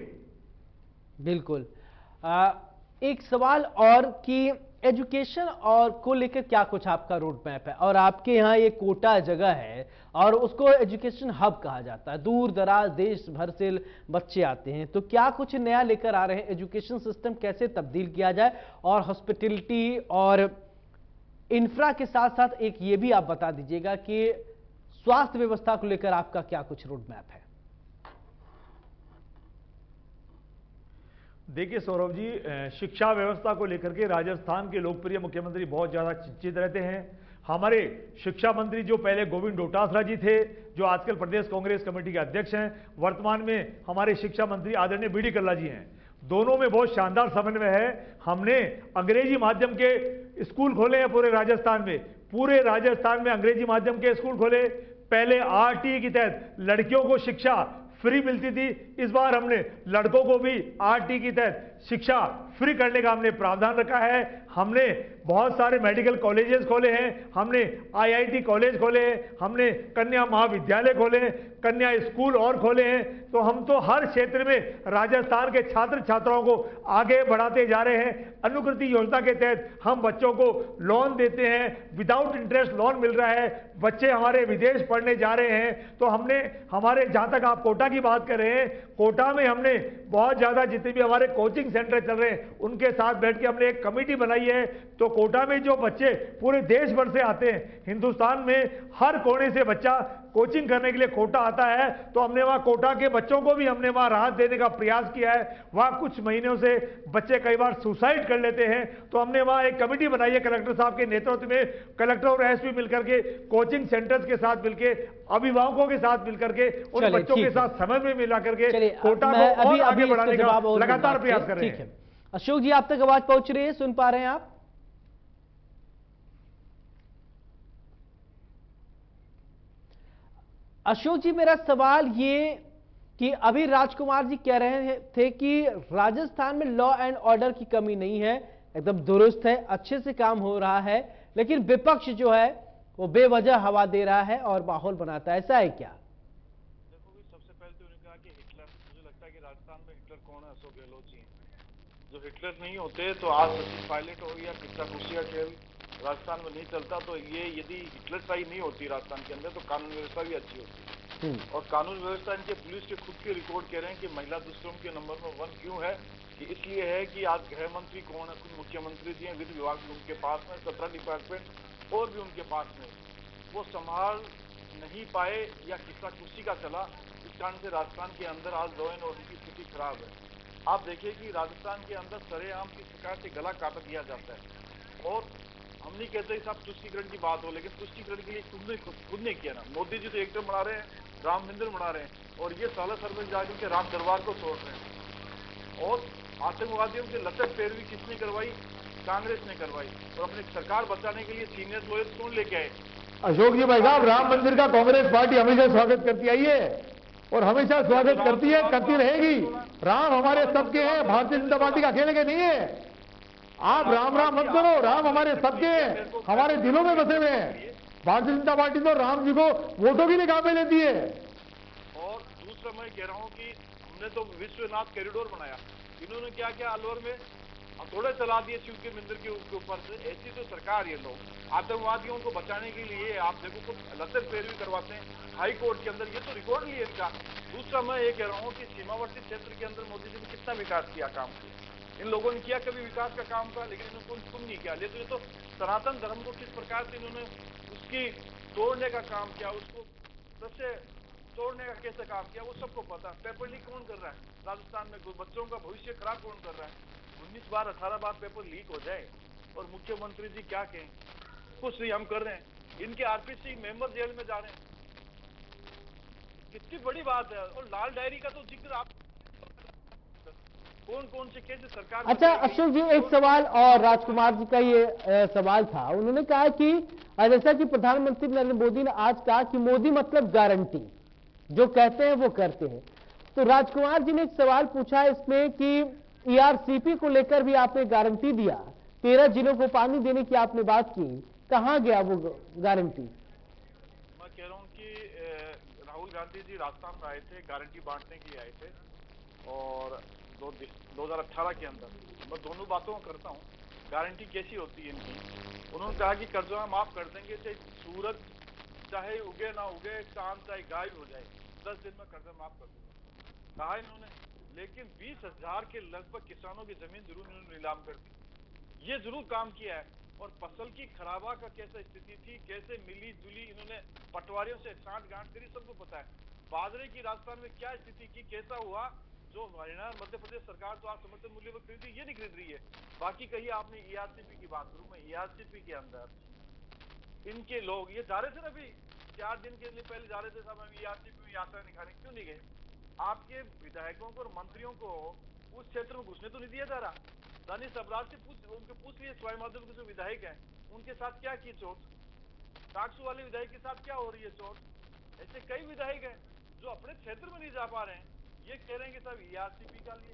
बिल्कुल। एक सवाल और कि एजुकेशन और को लेकर क्या कुछ आपका रोड मैप है? और आपके यहाँ ये कोटा जगह है और उसको एजुकेशन हब कहा जाता है, दूर दराज देश भर से बच्चे आते हैं, तो क्या कुछ नया लेकर आ रहे हैं? एजुकेशन सिस्टम कैसे तब्दील किया जाए और हॉस्पिटलिटी और इंफ्रा के साथ साथ एक ये भी आप बता दीजिएगा कि स्वास्थ्य व्यवस्था को लेकर आपका क्या कुछ रोड मैप है? देखिए सौरभ जी, शिक्षा व्यवस्था को लेकर के राजस्थान के लोकप्रिय मुख्यमंत्री बहुत ज्यादा चिंतित रहते हैं। हमारे शिक्षा मंत्री जो पहले गोविंद डोटासरा जी थे, जो आजकल प्रदेश कांग्रेस कमेटी के अध्यक्ष हैं, वर्तमान में हमारे शिक्षा मंत्री आदरणीय बीडी कल्ला जी हैं। दोनों में बहुत शानदार समन्वय है। हमने अंग्रेजी माध्यम के स्कूल खोले हैं पूरे राजस्थान में। पूरे राजस्थान में अंग्रेजी माध्यम के स्कूल खोले। पहले आरटीई के तहत लड़कियों को शिक्षा फ्री मिलती थी, इस बार हमने लड़कों को भी आरटी के तहत शिक्षा फ्री करने का हमने प्रावधान रखा है। हमने बहुत सारे मेडिकल कॉलेजेस खोले हैं, हमने आईआईटी कॉलेज खोले हैं, हमने कन्या महाविद्यालय खोले हैं, कन्या स्कूल और खोले हैं। तो हम तो हर क्षेत्र में राजस्थान के छात्र छात्राओं को आगे बढ़ाते जा रहे हैं। अनुकृति योजना के तहत हम बच्चों को लोन देते हैं, विदाउट इंटरेस्ट लोन मिल रहा है। बच्चे हमारे विदेश पढ़ने जा रहे हैं। तो हमने हमारे, जहां तक आप कोटा की बात कर रहे हैं, कोटा में हमने बहुत ज्यादा जितने भी हमारे कोचिंग सेंटर चल रहे हैं उनके साथ बैठ के हमने एक कमेटी बनाई है। तो कोटा में जो बच्चे पूरे देश भर से आते हैं, हिंदुस्तान में हर कोने से बच्चा कोचिंग करने के लिए कोटा आता है, तो हमने वहां कोटा के बच्चों को भी हमने वहां राहत देने का प्रयास किया है। वहां कुछ महीनों से बच्चे कई बार सुसाइड कर लेते हैं, तो हमने वहां एक कमेटी बनाई है कलेक्टर साहब के नेतृत्व में। कलेक्टर और एसपी मिलकर के, कोचिंग सेंटर्स के साथ मिलकर, अभिभावकों के साथ मिलकर के, उन बच्चों के साथ समझ में मिला करके कोटा को और आगे बढ़ाने का लगातार प्रयास कर रहे हैं। अशोक जी, आप तक आवाज पहुंच रही है, सुन पा रहे हैं आप? अशोक जी, मेरा सवाल ये कि अभी राजकुमार जी कह रहे थे कि राजस्थान में लॉ एंड ऑर्डर की कमी नहीं है, एकदम दुरुस्त है, अच्छे से काम हो रहा है, लेकिन विपक्ष जो है वो बेवजह हवा दे रहा है और माहौल बनाता है, ऐसा है क्या? देखो कि सबसे पहले तो उन्होंने कहा कि हिटलर, मुझे लगता है कि राजस्थान में हिटलर कौन है? अशोक गहलोत जी हैं। जो हिटलर नहीं होते तो आज सचिन पायलट हो या किस्सा कुर्सिया खेल राजस्थान में नहीं चलता। तो ये यदि हिटलर सही नहीं होती राजस्थान के अंदर तो कानून व्यवस्था भी अच्छी होती। और कानून व्यवस्था इनके पुलिस के खुद के रिकॉर्ड कह रहे हैं कि महिला दुष्कर्म के नंबर में 1 क्यों है कि इसलिए है कि आज गृह मंत्री कौन है? खुद मुख्यमंत्री जी हैं, विधि विभाग उनके पास में 17 डिपार्टमेंट और भी उनके पास में, वो संभाल नहीं पाए या किस्सा कुर्सी का चला। इस कारण से राजस्थान के अंदर आज लॉ एंड ऑर्डर की स्थिति खराब है। आप देखिए कि राजस्थान के अंदर सरेआम किस प्रकार से गला काट दिया जाता है। और हम नहीं कहते साहब तुष्टीकरण की बात हो, लेकिन तुष्टीकरण के लिए खुद ने किया ना। मोदी जी तो एक तरफ बना रहे हैं, राम मंदिर बना रहे हैं, और ये साला सरपंच जाकर के राम दरबार को तोड़ रहे हैं। और आतंकवादियों के लचक पैरवी किसने करवाई? कांग्रेस ने करवाई। और अपनी सरकार बचाने के लिए सीनियर लॉयर कौन लेके आए? अशोक जी भाई साहब, राम मंदिर का कांग्रेस पार्टी हमेशा स्वागत करती आई है और हमेशा स्वागत करती है, करती रहेगी। राम हमारे सबके हैं, भारतीय जनता पार्टी का अकेले के नहीं है। आप राम राम मत करो, राम हमारे सबके हैं, हमारे दिलों में बसे हुए हैं। भारतीय जनता पार्टी तो राम जी को वोटों की निगाह में लेती है। और दूसरा मैं कह रहा हूं कि हमने तो विश्वनाथ कॉरिडोर बनाया, इन्होंने क्या किया? अलवर में हथौड़े चला दिए शिव के मंदिर के ऊपर से। ऐसी तो सरकार ये लोग आतंकवादियों को बचाने के लिए आप देखो तो लचक पैरवी करवाते हैं हाई कोर्ट के अंदर, ये तो रिकॉर्ड लिए इनका। दूसरा मैं ये कह रहा हूँ कि सीमावर्ती क्षेत्र के अंदर मोदी जी ने कितना विकास किया, काम किया इन लोगों ने किया कभी विकास का काम का? लेकिन इन्होंने तुम नहीं किया। लेकिन तो सनातन धर्म को किस प्रकार से इन्होंने उसकी तोड़ने का काम किया, उसको सबसे तोड़ने का कैसे काम किया वो सबको पता। पेपर लीक कौन कर रहा है राजस्थान में? बच्चों का भविष्य खराब कौन कर रहा है? 19 बार 18 बार पेपर लीक हो जाए और मुख्यमंत्री जी क्या कहें? कुछ नहीं हम कर रहे हैं। इनके आरपीसी मेंबर जेल में जा रहे हैं, कितनी बड़ी बात है। और लाल डायरी का तो जिक्र आप कौन कौन से केस सरकार। अच्छा अशोक जी, एक सवाल और राजकुमार जी का ये सवाल था। उन्होंने कहा कि जैसा कि प्रधानमंत्री नरेंद्र मोदी ने आज कहा कि मोदी मतलब गारंटी, जो कहते हैं वो करते हैं। तो राजकुमार जी ने एक सवाल पूछा इसमें कि ईआरसीपी को लेकर भी आपने गारंटी दिया, 13 जिलों को पानी देने की आपने बात की, कहां गया वो गारंटी? मैं कह रहा हूं कि राहुल गांधी जी राजस्थान में आए थे, गारंटी बांटने के लिए आए थे। और 2018 के अंदर मैं दोनों बातों को करता हूं, गारंटी कैसी होती है इनकी। उन्होंने कहा कि कर्जा माफ कर देंगे, चाहे सूरज चाहे उगे ना उगे, चांद चाहे गायब हो जाए, 10 दिन में कर्जा माफ कर देंगे कहा इन्होंने। लेकिन 20,000 के लगभग किसानों की जमीन जरूर इन्होंने नीलाम कर दी, ये जरूर काम किया है। और फसल की खराबा का कैसे स्थिति थी, कैसे मिली जुली इन्होंने पटवारियों से सांठ-गांठ करी, सबको पता है। बाजरे की राजस्थान में क्या स्थिति की, कैसा हुआ, जो हरियाणा मध्य प्रदेश सरकार तो आप समर्थन मूल्य पर खरीदी, ये नहीं खरीद रही है। बाकी कही आपने ईआरसीपी की बात करूं मैं, ईआरसीपी के अंदर इनके लोग ये जा रहे थे ना, अभी 4 दिन के लिए पहले जा रहे थे साहब, हम ईआरसीपी में यात्रा निकालें, क्यों नहीं गए? आपके विधायकों को और मंत्रियों को उस क्षेत्र में घुसने तो नहीं दिया जा रहा। दानिश सबराज से उनके पूछ लिए, स्वामी माधव के जो विधायक हैं उनके साथ क्या की चोट, टाकसू वाले विधायक के साथ क्या हो रही है चोट। ऐसे कई विधायक हैं जो अपने क्षेत्र में नहीं जा पा रहे हैं, ये कह रहे हैं कि साहब ईआरसीपी का लिए,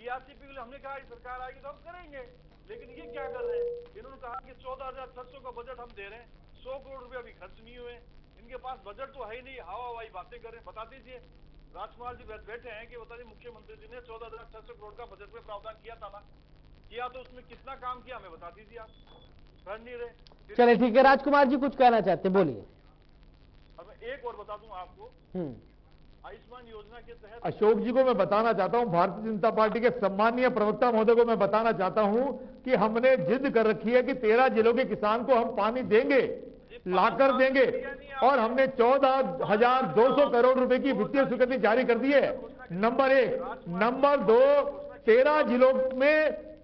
ईआरसीपी के लिए हमने कहा सरकार आएगी तो हम करेंगे। लेकिन ये क्या कर रहे हैं? इन्होंने कहा कि 14,600 का बजट हम दे रहे हैं, 100 करोड़ रुपए अभी खर्च नहीं हुए, इनके पास बजट तो है ही नहीं, हवा हवाई बातें कर रहे हैं। बता दीजिए, राजकुमार जी बैठे हैं कि बता दीजिए मुख्यमंत्री जी ने 14,600 करोड़ का बजट में प्रावधान किया था ना, किया तो उसमें कितना काम किया हमें बता दीजिए, आप कर नहीं रहे। चलिए ठीक है, राजकुमार जी कुछ कहना चाहते, बोलिए। अब एक और बता दूं आपको, आयुष्मान योजना के तहत अशोक जी को मैं बताना चाहता हूं, भारतीय जनता पार्टी के सम्मानीय प्रवक्ता महोदय को मैं बताना चाहता हूं कि हमने जिद कर रखी है कि 13 जिलों के किसान को हम पानी देंगे, लाकर देंगे। और हमने 14,200 करोड़ रुपए की वित्तीय स्वीकृति जारी कर दी है, नंबर 1। नंबर 2, 13 जिलों में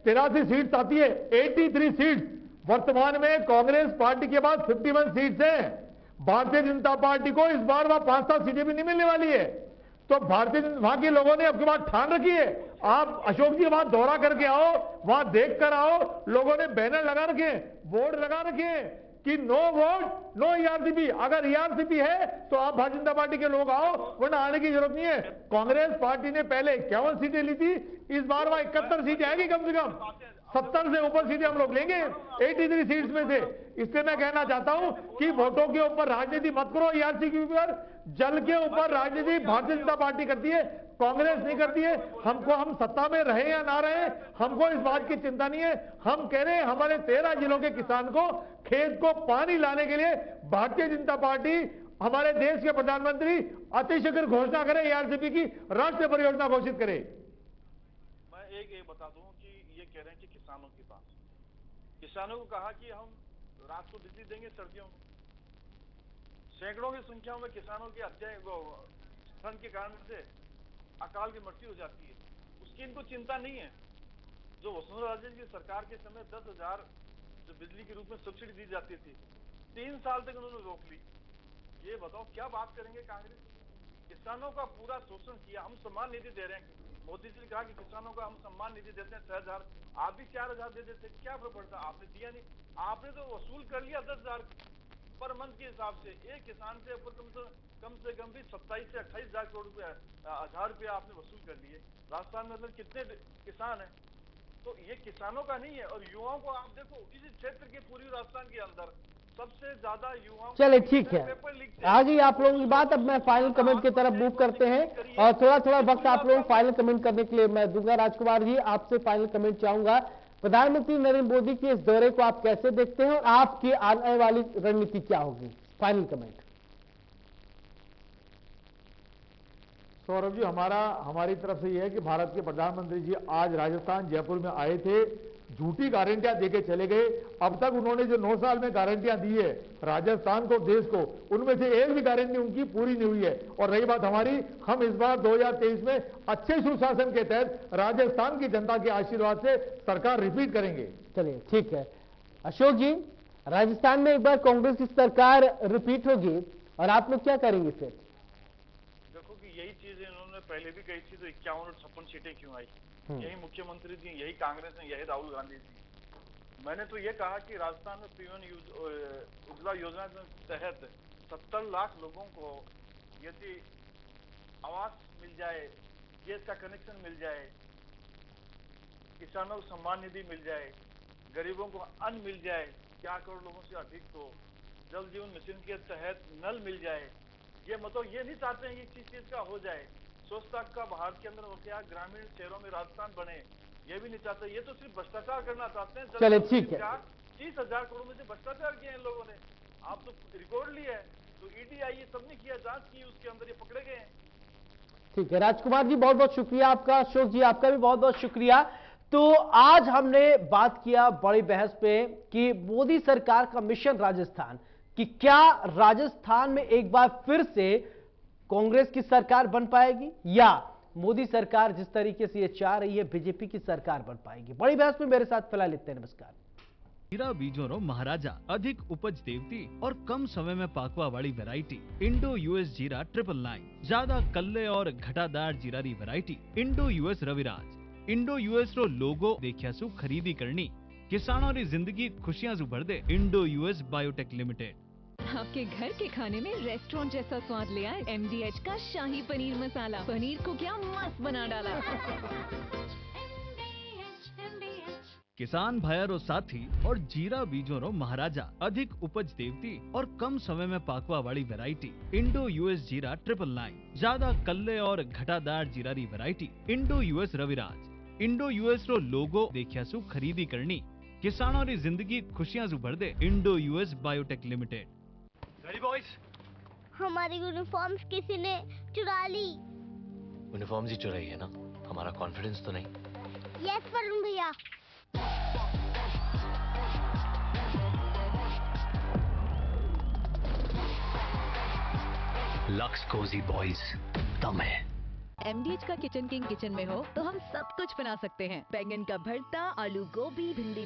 83 सीट्स आती है, 83 सीट्स। वर्तमान में कांग्रेस पार्टी के पास 51 सीट्स हैं। भारतीय जनता पार्टी को इस बार वहां 5-7 सीटें भी नहीं मिलने वाली है। तो वहां के लोगों ने अपनी बात ठान रखी है। आप अशोक जी वहां दौरा करके आओ, वहां देख कर आओ, लोगों ने बैनर लगा रखे, बोर्ड लगा रखे, कि नो वोट नो ईआरसीपी। अगर ईआरसीपी है तो आप भारतीय जनता पार्टी के लोग आओ, वरना आने की जरूरत नहीं है। कांग्रेस पार्टी ने पहले 51 सीटें ली थी, इस बार वहां 71 सीटें आएगी, कम से कम 70 से ऊपर सीटें हम लोग लेंगे 83 सीट्स में से। इसलिए मैं कहना चाहता हूं कि वोटों के ऊपर राजनीति मत करो, ईआरसी के ऊपर, जल के ऊपर राजनीति भारतीय जनता पार्टी करती है, कांग्रेस नहीं करती है। हमको, हम सत्ता में रहे या ना रहे, हमको इस बात की चिंता नहीं है। हम कह रहे हैं हमारे 13 जिलों के किसान को खेत को पानी लाने के लिए भारतीय जनता पार्टी, हमारे देश के प्रधानमंत्री अतिशीघ्र घोषणा करें, ईआरसीपी की राष्ट्रीय परियोजना घोषित करें। मैं एक बता दूं कि ये कह रहे हैं कि किसानों के पास, किसानों को कहा कि हम रात को बिजली देंगे सर्दियों में। सैकड़ों की संख्या में किसानों की हत्या ठंड के कारण से अकाल की मृत्यु हो जाती है, उसकी इनको चिंता नहीं है। जो वसुंधरा राजे की सरकार के समय 10,000 जो बिजली के रूप में सब्सिडी दी जाती थी, 3 साल तक उन्होंने रोक ली। ये बताओ क्या बात करेंगे कांग्रेस? किसानों का पूरा शोषण किया। हम सम्मान निधि दे रहे हैं, मोदी जी ने कहा कि किसानों का हम सम्मान निधि देते हैं 6,000, आप भी 4,000 दे देते, क्या फर्क पड़ता? आपने दिया नहीं, आपने तो वसूल कर लिया 10,000 पर मंथ के हिसाब से। एक किसान से ऊपर कम से कम भी 27 से 28,000 करोड़ रुपया, 1,000 रुपया आपने वसूल कर लिए। राजस्थान में मतलब कितने किसान हैं? तो ये किसानों का नहीं है। और युवाओं को आप देखो, इस क्षेत्र के पूरी राजस्थान के अंदर सबसे ज्यादा युवाओं, चले ठीक है, आ गई आप लोगों की बात। अब मैं फाइनल कमेंट की तरफ मूव करते हैं और थोड़ा थोड़ा वक्त आप लोग फाइनल कमेंट करने के लिए मैं दूंगा। राजकुमार जी, आपसे फाइनल कमेंट चाहूंगा। प्रधानमंत्री नरेंद्र मोदी के इस दौरे को आप कैसे देखते हैं और आपकी आने वाली रणनीति क्या होगी? Final comment. सौरभ जी, हमारी तरफ से यह है कि भारत के प्रधानमंत्री जी आज राजस्थान जयपुर में आए थे, झूठी गारंटियां देके चले गए। अब तक उन्होंने जो 9 साल में गारंटियां दी है राजस्थान को, देश को, उनमें से एक भी गारंटी उनकी पूरी नहीं हुई है। और रही बात हमारी, हम इस बार 2023 में अच्छे सुशासन के तहत राजस्थान की जनता के आशीर्वाद से सरकार रिपीट करेंगे। चलिए ठीक है। अशोक जी, राजस्थान में एक बार कांग्रेस की सरकार रिपीट होगी और आप लोग क्या करेंगे फिर? देखो कि यही चीजें इन्होंने पहले भी कही थी, तो 51 और 56 सीटें क्यों आई? यही मुख्यमंत्री थी, यही कांग्रेस ने, यही राहुल गांधी थी। मैंने तो ये कहा कि राजस्थान में पीएम उज्ज्वला योजना के तहत 70 लाख लोगों को यदि आवास मिल जाए, गैस का कनेक्शन मिल जाए, किसानों को सम्मान निधि मिल जाए, गरीबों को अन्न मिल जाए 4 करोड़ लोगों से अधिक को, जल जीवन मिशन के तहत नल मिल जाए। ये मतलब ये नहीं चाहते हैं कि किस चीज का हो जाए, स्वच्छता का भारत के अंदर हो गया, ग्रामीण शहरों में राजस्थान बने, ये भी नहीं चाहते। ये तो सिर्फ भ्रष्टाचार करना चाहते हैं। चले ठीक है। 30,000 करोड़ में से भ्रष्टाचार किया इन लोगों ने, आप तो रिकॉर्ड लिया है। तो ईडी आई है, सबने किया, जांच की, उसके अंदर ये पकड़े गए हैं। ठीक है राजकुमार जी, बहुत बहुत शुक्रिया आपका। अशोक जी, आपका भी बहुत बहुत शुक्रिया। तो आज हमने बात किया बड़ी बहस पे कि मोदी सरकार का मिशन राजस्थान, कि क्या राजस्थान में एक बार फिर से कांग्रेस की सरकार बन पाएगी या मोदी सरकार जिस तरीके से ये चाह रही है बीजेपी की सरकार बन पाएगी। बड़ी बहस में मेरे साथ फिलहाल इतने, नमस्कार। जीरा बीजोरो महाराजा, अधिक उपज देवती और कम समय में पाकवा वाली वैरायटी। इंडो यूएस जीरा 999, ज्यादा कल्ले और घटादार जीरारी वैरायटी। Indo US Raviraj, Indo US रो लोगो देखिया सु खरीदी करनी, किसानों की जिंदगी खुशियां सु भर दे। Indo US biotech limited. आपके घर के खाने में रेस्टोरेंट जैसा स्वाद ले आए MDH का शाही पनीर मसाला। पनीर को क्या मस्त बना डाला। किसान भाइयों साथी और जीरा बीजोरो महाराजा, अधिक उपज देवती और कम समय में पाकवा वाली वैरायटी। इंडो यूएस जीरा 999, ज्यादा कल्ले और घटादार जीरारी वैरायटी। Indo US Raviraj, Indo US रो लोगो देखिया सु खरीदी करनी, किसानों की जिंदगी खुशियां सु भर दे। Indo US biotech limited. Boys, हमारी यूनिफॉर्म्स किसी ने चुरा ली। यूनिफॉर्म्स ही चुराई है ना, हमारा कॉन्फिडेंस तो नहीं। यस वरुण भैया। लक्स कोजी बॉयज, दम है। MDH का किचन किंग किचन में हो तो हम सब कुछ बना सकते हैं। बैंगन का भरता, आलू गोभी, भिंडी